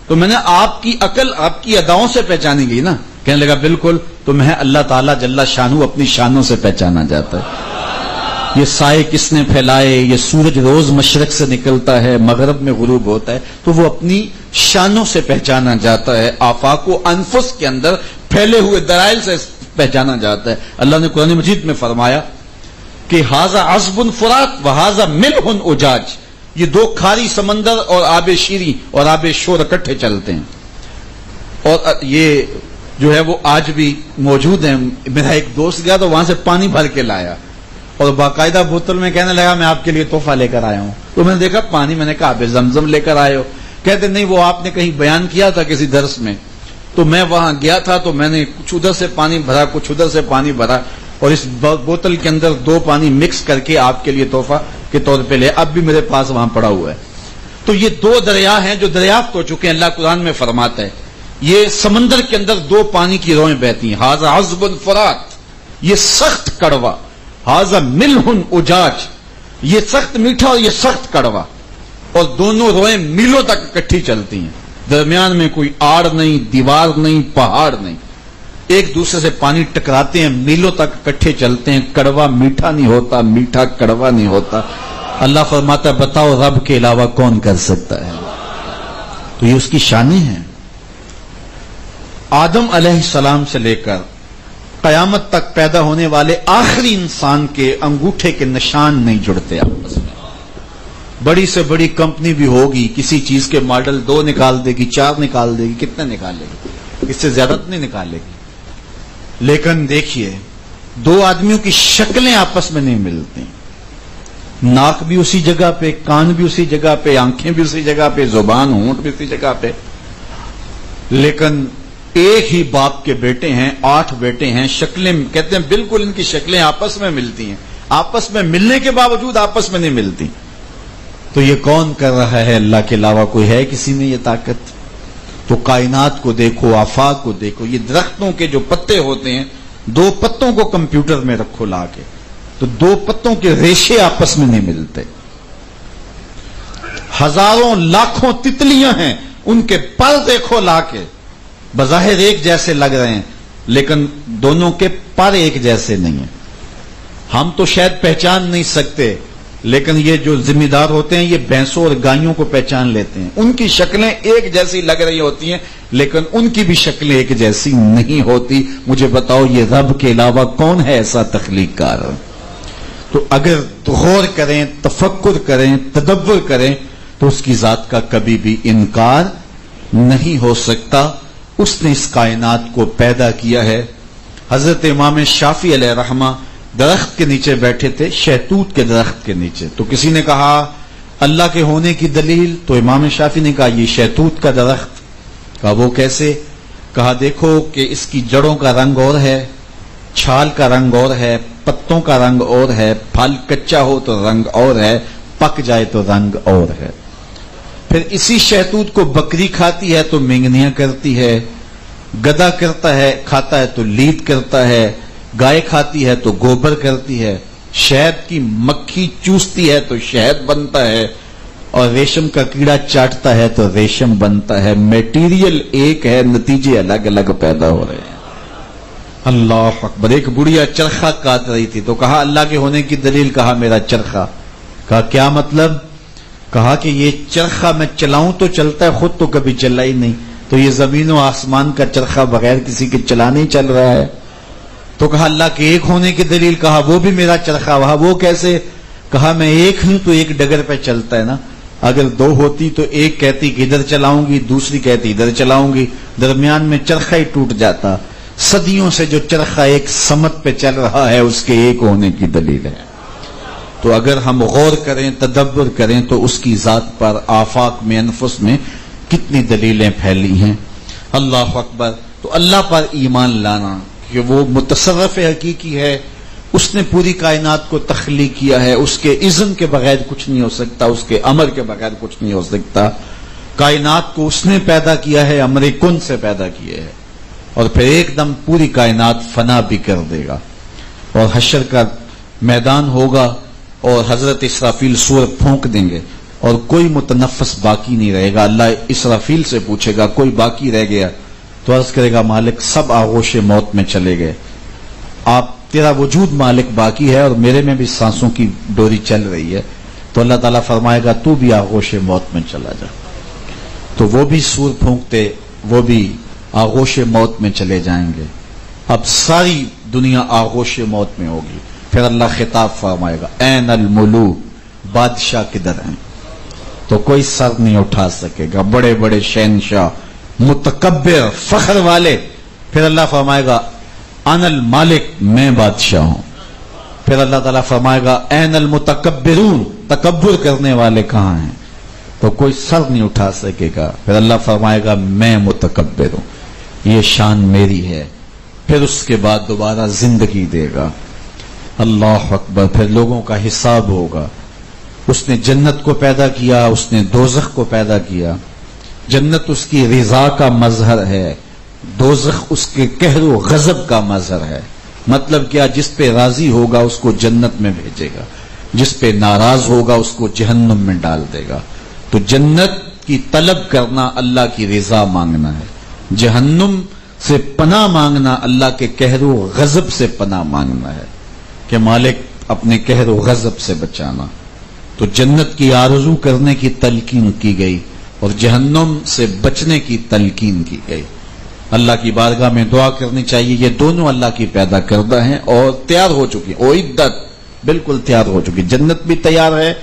تو میں نے آپ کی عقل آپ کی اداؤں سے پہچانی گئی نا؟ کہنے لگا بالکل۔ تو میں اللہ تعالیٰ جل شانہ اپنی شانوں سے پہچانا جاتا ہے۔ یہ سائے کس نے پھیلائے، یہ سورج روز مشرق سے نکلتا ہے، مغرب میں غروب ہوتا ہے، تو وہ اپنی شانوں سے پہچانا جاتا ہے۔ آفاق و انفس کے اندر پھیلے ہوئے دلائل سے پہچانا جاتا ہے۔ اللہ نے قرآن مجید میں فرمایا کہ ھذا عذب فرات وھذا ملح اجاج، یہ 2 کھاری سمندر اور آب شیریں اور آب شور اکٹھے چلتے ہیں، اور یہ جو ہے وہ آج بھی موجود ہیں۔ میرا ایک دوست گیا تو وہاں سے پانی بھر کے لایا اور باقاعدہ بوتل میں کہنے لگا میں آپ کے لیے تحفہ لے کر آیا ہوں۔ تو میں نے دیکھا پانی، میں نے کہا آب زمزم لے کر آئے ہو؟ کہتے نہیں وہ آپ نے کہیں بیان کیا تھا کسی درس میں، تو میں وہاں گیا تھا تو میں نے کچھ ادھر سے پانی بھرا کچھ ادھر سے پانی بھرا، اور اس بوتل کے اندر 2 پانی مکس کر کے آپ کے لیے تحفہ کے طور پہ لے، اب بھی میرے پاس وہاں پڑا ہوا ہے۔ تو یہ 2 دریا ہیں جو دریافت ہو چکے ہیں۔ اللہ قرآن میں فرماتا ہے یہ سمندر کے اندر 2 پانی کی روئیں بہتی ہیں، ھذا عذب فرات، یہ سخت کڑوا، ھذا ملح اجاج، یہ سخت میٹھا اور یہ سخت کڑوا، اور دونوں روئیں میلوں تک اکٹھی چلتی ہیں، درمیان میں کوئی آڑ نہیں، دیوار نہیں، پہاڑ نہیں، ایک دوسرے سے پانی ٹکراتے ہیں، میلوں تک اکٹھے چلتے ہیں، کڑوا میٹھا نہیں ہوتا، میٹھا کڑوا نہیں ہوتا۔ اللہ فرماتا ہے بتاؤ رب کے علاوہ کون کر سکتا ہے؟ تو یہ اس کی شانیں ہیں۔ آدم علیہ السلام سے لے کر قیامت تک پیدا ہونے والے آخری انسان کے انگوٹھے کے نشان نہیں جڑتے آپس میں۔ بڑی سے بڑی کمپنی بھی ہوگی، کسی چیز کے ماڈل 2 نکال دے گی، 4 نکال دے گی، کتنے نکالے گی؟ اس سے زیادہ تو نہیں نکالے گی۔ لیکن دیکھیے 2 آدمیوں کی شکلیں آپس میں نہیں ملتی، ناک بھی اسی جگہ پہ، کان بھی اسی جگہ پہ، آنکھیں بھی اسی جگہ پہ، زبان ہونٹ بھی اسی جگہ پہ، لیکن ایک ہی باپ کے بیٹے ہیں، 8 بیٹے ہیں، شکلیں کہتے ہیں بالکل ان کی شکلیں آپس میں ملتی ہیں، آپس میں ملنے کے باوجود آپس میں نہیں ملتی۔ تو یہ کون کر رہا ہے؟ اللہ کے علاوہ کوئی ہے کسی میں یہ طاقت؟ تو کائنات کو دیکھو، آفاق کو دیکھو، یہ درختوں کے جو پتے ہوتے ہیں، 2 پتوں کو کمپیوٹر میں رکھو لا کے، تو 2 پتوں کے ریشے آپس میں نہیں ملتے۔ ہزاروں لاکھوں تتلیاں ہیں، ان کے پر دیکھو لا کے، بظاہر ایک جیسے لگ رہے ہیں لیکن دونوں کے پر ایک جیسے نہیں ہیں۔ ہم تو شاید پہچان نہیں سکتے، لیکن یہ جو ذمہ دار ہوتے ہیں یہ بھینسوں اور گائیوں کو پہچان لیتے ہیں، ان کی شکلیں ایک جیسی لگ رہی ہوتی ہیں لیکن ان کی بھی شکلیں ایک جیسی نہیں ہوتی۔ مجھے بتاؤ یہ رب کے علاوہ کون ہے ایسا تخلیق کار؟ تو اگر غور کریں، تفکر کریں، تدبر کریں تو اس کی ذات کا کبھی بھی انکار نہیں ہو سکتا۔ اس نے اس کائنات کو پیدا کیا ہے۔ حضرت امام شافعی علیہ رحمہ درخت کے نیچے بیٹھے تھے، شہتوت کے درخت کے نیچے، تو کسی نے کہا اللہ کے ہونے کی دلیل تو امام شافعی نے کہا یہ شہتوت کا درخت. کہا وہ کیسے؟ کہا دیکھو کہ اس کی جڑوں کا رنگ اور ہے، چھال کا رنگ اور ہے، پتوں کا رنگ اور ہے، پھل کچا ہو تو رنگ اور ہے، پک جائے تو رنگ اور ہے. پھر اسی شہتوت کو بکری کھاتی ہے تو مینگنیاں کرتی ہے، گدھا کھاتا ہے تو لید کرتا ہے، گائے کھاتی ہے تو گوبر کرتی ہے، شہد کی مکھی چوستی ہے تو شہد بنتا ہے، اور ریشم کا کیڑا چاٹتا ہے تو ریشم بنتا ہے. میٹیریل ایک ہے، نتیجے الگ الگ پیدا ہو رہے ہیں. اللہ اکبر. ایک بڑھیا چرخا کاٹ رہی تھی تو کہا اللہ کے ہونے کی دلیل. کہا میرا چرخا. کہا کیا مطلب؟ کہا کہ یہ چرخا میں چلاؤں تو چلتا ہے، خود تو کبھی چلا ہی نہیں، تو یہ زمین و آسمان کا چرخا بغیر کسی کے چلانے ہی چل رہا ہے. تو کہا اللہ کے ایک ہونے کی دلیل. کہا وہ بھی میرا چرخا. وہ کیسے؟ کہا میں ایک ہوں تو ایک ڈگر پہ چلتا ہے نا، اگر دو ہوتی تو ایک کہتی کہ ادھر چلاؤں گی، دوسری کہتی ادھر چلاؤں گی، درمیان میں چرخا ہی ٹوٹ جاتا. صدیوں سے جو چرخا ایک سمت پہ چل رہا ہے اس کے ایک ہونے کی دلیل ہے. تو اگر ہم غور کریں، تدبر کریں تو اس کی ذات پر آفاق میں، انفس میں کتنی دلیلیں پھیلی ہیں. اللہ اکبر. تو اللہ پر ایمان لانا کہ وہ متصرف حقیقی ہے، اس نے پوری کائنات کو تخلیق کیا ہے، اس کے اذن کے بغیر کچھ نہیں ہو سکتا، اس کے امر کے بغیر کچھ نہیں ہو سکتا. کائنات کو اس نے پیدا کیا ہے، امر کن سے پیدا کیے ہے، اور پھر ایک دم پوری کائنات فنا بھی کر دے گا، اور حشر کا میدان ہوگا اور حضرت اسرافیل سور پھونک دیں گے اور کوئی متنفس باقی نہیں رہے گا. اللہ اسرافیل سے پوچھے گا کوئی باقی رہ گیا؟ تو عرض کرے گا مالک سب آغوش موت میں چلے گئے، آپ تیرا وجود مالک باقی ہے اور میرے میں بھی سانسوں کی ڈوری چل رہی ہے. تو اللہ تعالیٰ فرمائے گا تو بھی آغوش موت میں چلا جا. تو وہ بھی سور پھونکتے، وہ بھی آغوش موت میں چلے جائیں گے. اب ساری دنیا آغوش موت میں ہوگی. پھر اللہ خطاب فرمائے گا این الملوک، بادشاہ کدھر ہیں؟ تو کوئی سر نہیں اٹھا سکے گا، بڑے بڑے شہنشاہ، متکبر، فخر والے. پھر اللہ فرمائے گا ان المالک، میں بادشاہ ہوں. پھر اللہ تعالیٰ فرمائے گا این المتکبرون، تکبر کرنے والے کہاں ہیں؟ تو کوئی سر نہیں اٹھا سکے گا. پھر اللہ فرمائے گا میں متکبر ہوں، یہ شان میری ہے. پھر اس کے بعد دوبارہ زندگی دے گا. اللہ اکبر. پھر لوگوں کا حساب ہوگا. اس نے جنت کو پیدا کیا، اس نے دوزخ کو پیدا کیا. جنت اس کی رضا کا مظہر ہے، دوزخ اس کے قہر و غضب کا مظہر ہے. مطلب کیا؟ جس پہ راضی ہوگا اس کو جنت میں بھیجے گا، جس پہ ناراض ہوگا اس کو جہنم میں ڈال دے گا. تو جنت کی طلب کرنا اللہ کی رضا مانگنا ہے، جہنم سے پناہ مانگنا اللہ کے قہر و غضب سے پناہ مانگنا ہے کہ مالک اپنے قہر و غضب سے بچانا. تو جنت کی آرزو کرنے کی تلقین کی گئی اور جہنم سے بچنے کی تلقین کی گئی. اللہ کی بارگاہ میں دعا کرنی چاہیے. یہ دونوں اللہ کی پیدا کردہ ہیں اور تیار ہو چکی، اعدت، بالکل تیار ہو چکی. جنت بھی تیار ہے،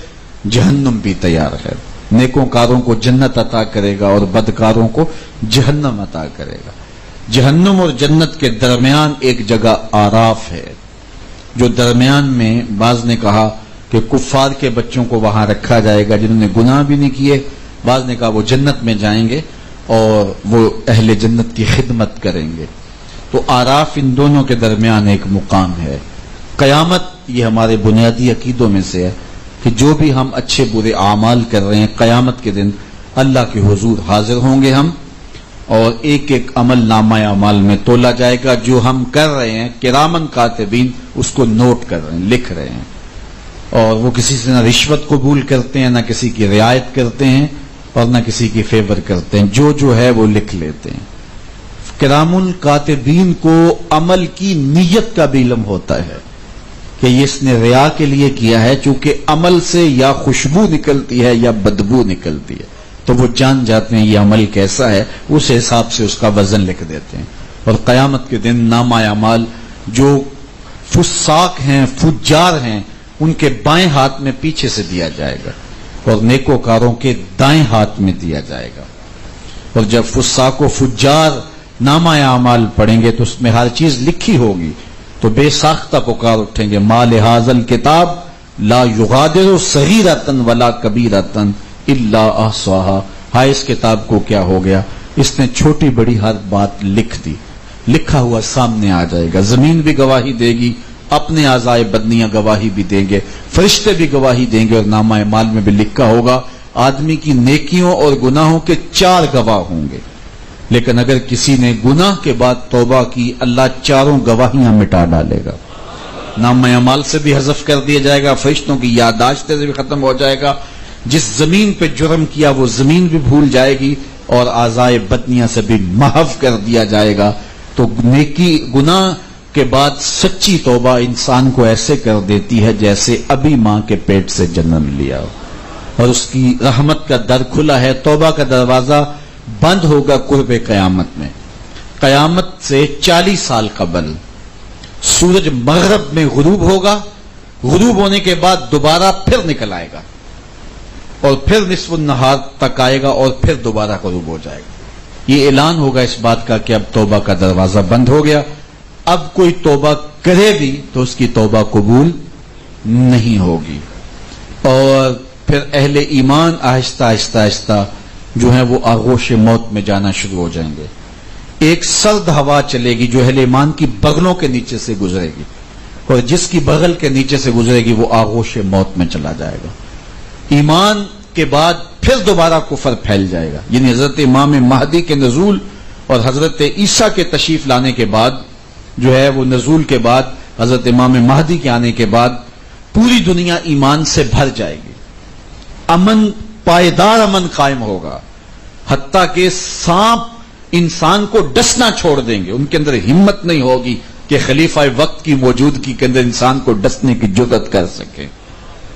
جہنم بھی تیار ہے. نیکوں کاروں کو جنت عطا کرے گا اور بدکاروں کو جہنم عطا کرے گا. جہنم اور جنت کے درمیان ایک جگہ آراف ہے، جو درمیان میں بعض نے کہا کہ کفار کے بچوں کو وہاں رکھا جائے گا جنہوں نے گناہ بھی نہیں کیے. بعض نے کہا وہ جنت میں جائیں گے اور وہ اہل جنت کی خدمت کریں گے. تو آراف ان دونوں کے درمیان ایک مقام ہے. قیامت یہ ہمارے بنیادی عقیدوں میں سے ہے کہ جو بھی ہم اچھے برے اعمال کر رہے ہیں، قیامت کے دن اللہ کے حضور حاضر ہوں گے ہم، اور ایک ایک عمل نامہ اعمال میں تولا جائے گا. جو ہم کر رہے ہیں کرامن کاتبین اس کو نوٹ کر رہے ہیں، لکھ رہے ہیں، اور وہ کسی سے نہ رشوت قبول کرتے ہیں، نہ کسی کی رعایت کرتے ہیں اور نہ کسی کی فیور کرتے ہیں. جو ہے وہ لکھ لیتے ہیں. کرام الکاتبین کو عمل کی نیت کا بھی علم ہوتا ہے کہ یہ اس نے ریا کے لیے کیا ہے، چونکہ عمل سے یا خوشبو نکلتی ہے یا بدبو نکلتی ہے، تو وہ جان جاتے ہیں یہ عمل کیسا ہے، اس حساب سے اس کا وزن لکھ دیتے ہیں. اور قیامت کے دن نامہ اعمال جو فساق ہیں، فجار ہیں، ان کے بائیں ہاتھ میں پیچھے سے دیا جائے گا اور نیکوکاروں کے دائیں ہاتھ میں دیا جائے گا. اور جب فساق و فجار نامہ اعمال پڑھیں گے تو اس میں ہر چیز لکھی ہوگی، تو بے ساختہ پکار اٹھیں گے ما لہذا الکتاب لا یغادر صغیرۃ ولا کبیرۃ الا احصاها. ہائے اس کتاب کو کیا ہو گیا، اس نے چھوٹی بڑی ہر بات لکھ دی، لکھا ہوا سامنے آ جائے گا. زمین بھی گواہی دے گی، اپنے اعضائے بدنیاں گواہی بھی دیں گے، فرشتے بھی گواہی دیں گے، اور نامہ اعمال میں بھی لکھا ہوگا. آدمی کی نیکیوں اور گناہوں کے 4 گواہ ہوں گے، لیکن اگر کسی نے گناہ کے بعد توبہ کی، اللہ 4 گواہیاں مٹا ڈالے گا. نامہ اعمال سے بھی حذف کر دیا جائے گا، فرشتوں کی یادداشت سے بھی ختم ہو جائے گا. جس زمین پہ جرم کیا وہ زمین بھی بھول جائے گی، اور اعضائے بدنیاں سے بھی محو کر دیا جائے گا. تو نیکی گناہ کے بعد سچی توبہ انسان کو ایسے کر دیتی ہے جیسے ابھی ماں کے پیٹ سے جنم لیا ہو، اور اس کی رحمت کا در کھلا ہے. توبہ کا دروازہ بند ہوگا قرب قیامت میں. قیامت سے 40 سال قبل سورج مغرب میں غروب ہوگا، غروب ہونے کے بعد دوبارہ پھر نکل آئے گا، اور پھر نصف النہار تک آئے گا، اور پھر دوبارہ غروب ہو جائے گا. یہ اعلان ہوگا اس بات کا کہ اب توبہ کا دروازہ بند ہو گیا. اب کوئی توبہ کرے بھی تو اس کی توبہ قبول نہیں ہوگی. اور پھر اہل ایمان آہستہ آہستہ آہستہ جو ہے وہ آغوش موت میں جانا شروع ہو جائیں گے. ایک سرد ہوا چلے گی جو اہل ایمان کی بغلوں کے نیچے سے گزرے گی، اور جس کی بغل کے نیچے سے گزرے گی وہ آغوش موت میں چلا جائے گا. ایمان کے بعد پھر دوبارہ کفر پھیل جائے گا. یعنی حضرت امام مہدی کے نزول اور حضرت عیسیٰ کے تشریف لانے کے بعد جو ہے وہ نزول کے بعد حضرت امام مہدی کے آنے کے بعد پوری دنیا ایمان سے بھر جائے گی. امن، پائیدار امن قائم ہوگا، حتیٰ کہ سانپ انسان کو ڈسنا چھوڑ دیں گے. ان کے اندر ہمت نہیں ہوگی کہ خلیفہ وقت کی موجودگی کے اندر انسان کو ڈسنے کی جرأت کر سکے.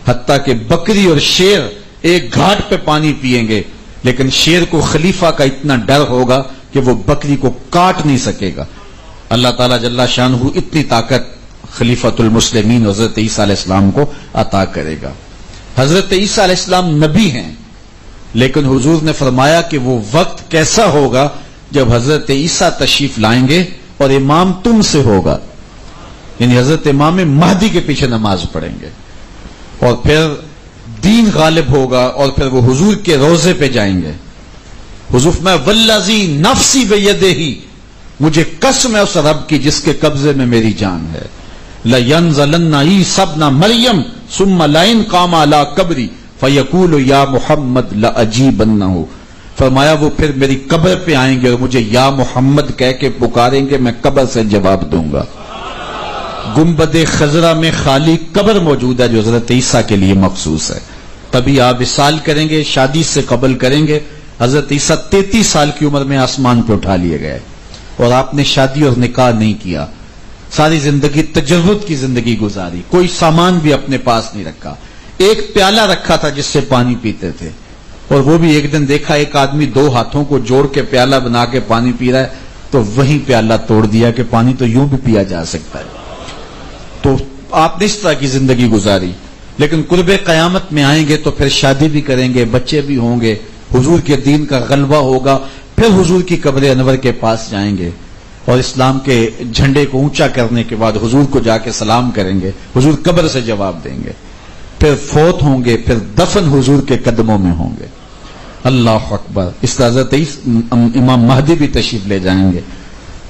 حتیٰ کہ بکری اور شیر ایک گھاٹ پہ پانی پیئیں گے، لیکن شیر کو خلیفہ کا اتنا ڈر ہوگا کہ وہ بکری کو کاٹ نہیں سکے گا. اللہ تعالیٰ جل شانہ اتنی طاقت خلیفۃ المسلمین حضرت عیسیٰ علیہ السلام کو عطا کرے گا. حضرت عیسیٰ علیہ السلام نبی ہیں، لیکن حضور نے فرمایا کہ وہ وقت کیسا ہوگا جب حضرت عیسیٰ تشریف لائیں گے اور امام تم سے ہوگا. یعنی حضرت امام مہدی کے پیچھے نماز پڑھیں گے، اور پھر دین غالب ہوگا، اور پھر وہ حضور کے روضے پہ جائیں گے. حضور میں والذی نفسی بیدہ، مجھے قسم ہے اس رب کی جس کے قبضے میں میری جان ہے. لَيَنزَلَنَّ عِيسَى ابْنَ مَرْيَمَ ثُمَّ لَئِن قَامَ عَلَىٰ قَبْرِي فَيَقُولُ يَا مُحَمَّدْ لَأَجِيبَنَّهُ. فرمایا وہ پھر میری قبر پہ آئیں گے اور مجھے یا محمد کہہ کے پکاریں گے، میں قبر سے جواب دوں گا. گنبد خضرا میں خالی قبر موجود ہے جو حضرت عیسیٰ کے لیے مخصوص ہے. تبھی آپ وصال کریں گے، شادی سے قبل کریں گے. حضرت عیسیٰ 33 سال کی عمر میں آسمان پہ اٹھا لیے گئے، اور آپ نے شادی اور نکاح نہیں کیا. ساری زندگی تجرد کی زندگی گزاری، کوئی سامان بھی اپنے پاس نہیں رکھا. ایک پیالہ رکھا تھا جس سے پانی پیتے تھے، اور وہ بھی ایک دن دیکھا ایک آدمی 2 ہاتھوں کو جوڑ کے پیالہ بنا کے پانی پی رہا ہے، تو وہیں پیالہ توڑ دیا کہ پانی تو یوں بھی پیا جا سکتا ہے. تو آپ نے اس طرح کی زندگی گزاری. لیکن قرب قیامت میں آئیں گے تو پھر شادی بھی کریں گے، بچے بھی ہوں گے، حضور کے دین کا غلبہ ہوگا. پھر حضور کی قبر انور کے پاس جائیں گے، اور اسلام کے جھنڈے کو اونچا کرنے کے بعد حضور کو جا کے سلام کریں گے. حضور قبر سے جواب دیں گے. پھر فوت ہوں گے، پھر دفن حضور کے قدموں میں ہوں گے. اللہ اکبر. اس طرح حضرت امام مہدی بھی تشریف لے جائیں گے،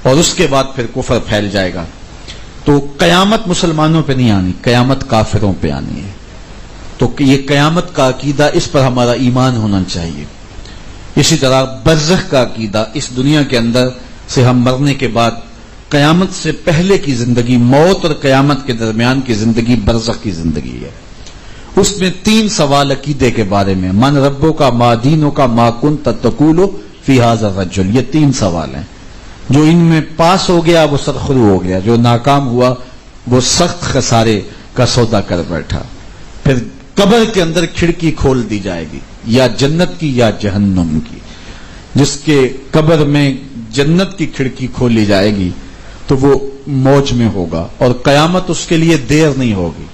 اور اس کے بعد پھر کفر پھیل جائے گا. تو قیامت مسلمانوں پہ نہیں آنی، قیامت کافروں پہ آنی ہے. تو یہ قیامت کا عقیدہ، اس پر ہمارا ایمان ہونا چاہیے. اسی طرح برزخ کا عقیدہ، اس دنیا کے اندر سے ہم مرنے کے بعد قیامت سے پہلے کی زندگی، موت اور قیامت کے درمیان کی زندگی برزخ کی زندگی ہے. اس میں 3 سوال عقیدے کے بارے میں، من ربوں کا، ما دینوں کا، ما کنت تقول فی ھذا الرجل. یہ 3 سوال ہیں. جو ان میں پاس ہو گیا وہ سرخرو ہو گیا، جو ناکام ہوا وہ سخت خسارے کا سودا کر بیٹھا. پھر قبر کے اندر کھڑکی کھول دی جائے گی، یا جنت کی یا جہنم کی. جس کے قبر میں جنت کی کھڑکی کھولی جائے گی تو وہ موج میں ہوگا، اور قیامت اس کے لیے دیر نہیں ہوگی.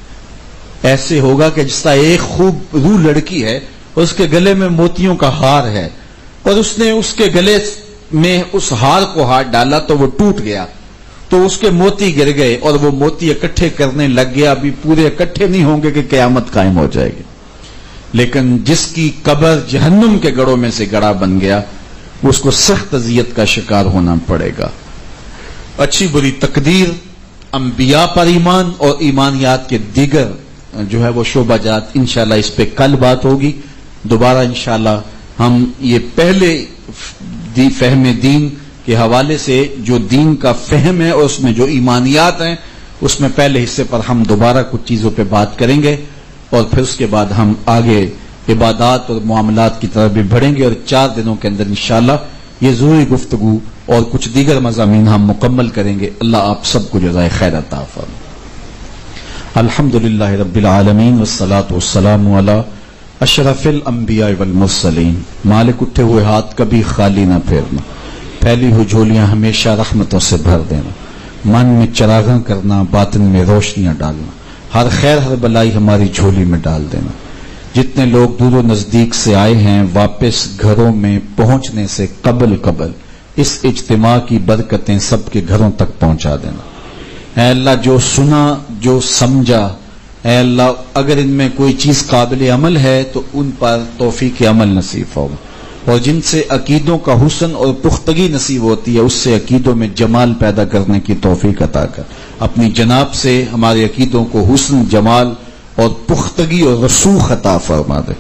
ایسے ہوگا کہ جس طرح ایک خوب روح لڑکی ہے، اس کے گلے میں موتیوں کا ہار ہے، اور اس نے اس کے گلے میں اس ہار کو ہاتھ ڈالا تو وہ ٹوٹ گیا. تو اس کے موتی گر گئے اور وہ موتی اکٹھے کرنے لگ گیا. ابھی پورے اکٹھے نہیں ہوں گے کہ قیامت قائم ہو جائے گی. لیکن جس کی قبر جہنم کے گڑھوں میں سے گڑھا بن گیا اس کو سخت اذیت کا شکار ہونا پڑے گا. اچھی بری تقدیر، انبیاء پر ایمان اور ایمانیات کے دیگر جو ہے وہ شعبہ جات، انشاءاللہ اس پہ کل بات ہوگی. دوبارہ انشاءاللہ ہم یہ پہلے فہم دین کے حوالے سے جو دین کا فہم ہے اور اس میں جو ایمانیات ہیں اس میں پہلے حصے پر ہم دوبارہ کچھ چیزوں پہ بات کریں گے اور پھر اس کے بعد ہم آگے عبادات اور معاملات کی طرف بھی بڑھیں گے اور 4 دنوں کے اندر انشاءاللہ یہ ضروری گفتگو اور کچھ دیگر مضامین ہم مکمل کریں گے. اللہ آپ سب کو جزائے خیر عطا فرمائے. الحمدللہ رب العالمین والصلاة والسلام علی اشرف الانبیاء والمرسلین. مالک اٹھے ہوئے ہاتھ کبھی خالی نہ پھیرنا، پھیلی ہوئی جھولیاں ہمیشہ رحمتوں سے بھر دینا، من میں چراغاں کرنا، باطن میں روشنیاں ڈالنا، ہر خیر ہر بلائی ہماری جھولی میں ڈال دینا. جتنے لوگ دور و نزدیک سے آئے ہیں واپس گھروں میں پہنچنے سے قبل اس اجتماع کی برکتیں سب کے گھروں تک پہنچا دینا. اے اللہ جو سنا جو سمجھا، اے اللہ اگر ان میں کوئی چیز قابل عمل ہے تو ان پر توفیق عمل نصیب ہو، اور جن سے عقیدوں کا حسن اور پختگی نصیب ہوتی ہے اس سے عقیدوں میں جمال پیدا کرنے کی توفیق عطا کر. اپنی جناب سے ہمارے عقیدوں کو حسن، جمال اور پختگی اور رسوخ عطا فرما دے.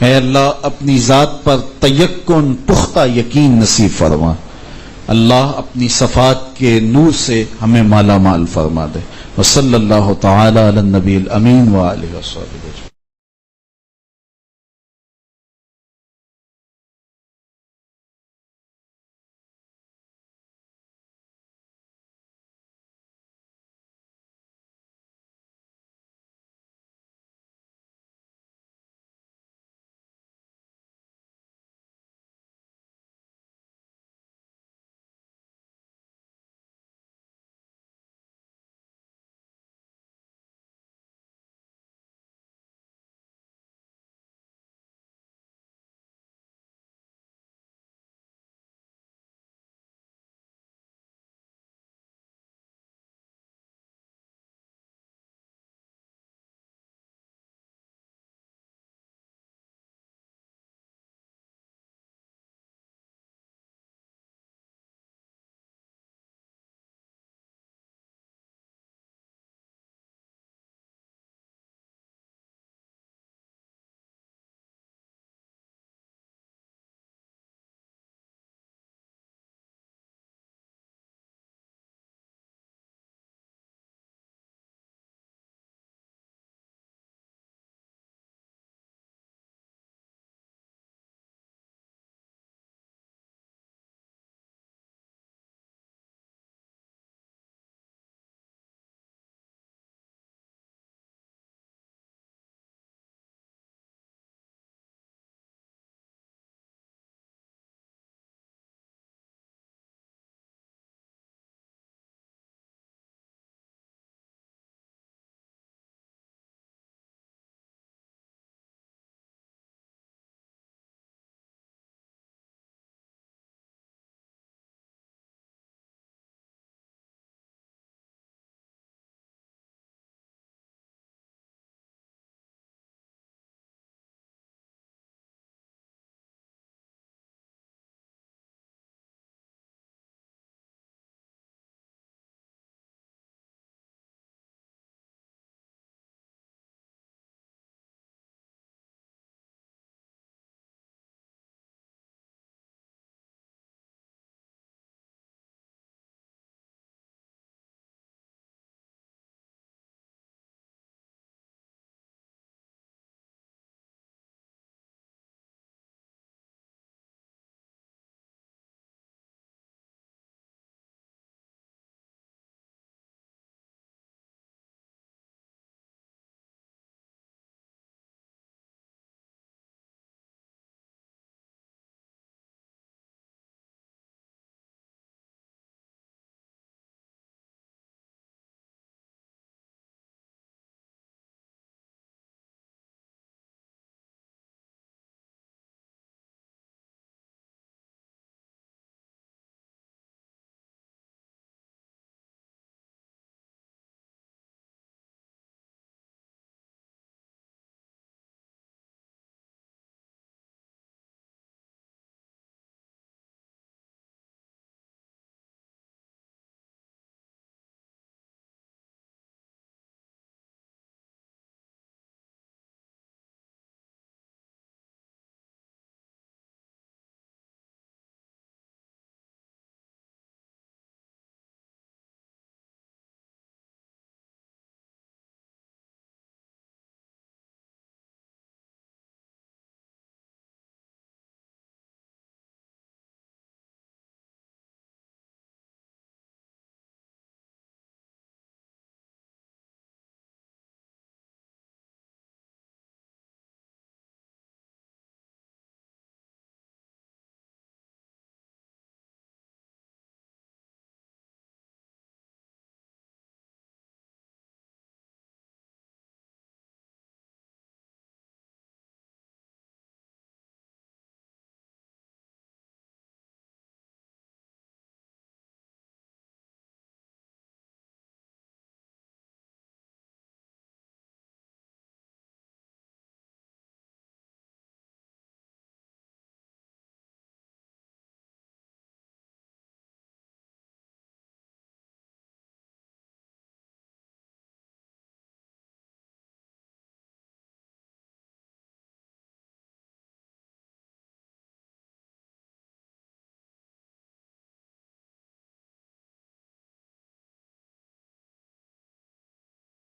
اے اللہ اپنی ذات پر تیقن، پختہ یقین نصیب فرما. اللہ اپنی صفات کے نور سے ہمیں مالا مال فرما دے. وصلی اللہ تعالی علی النبی الامین وآلہ وصحبہ.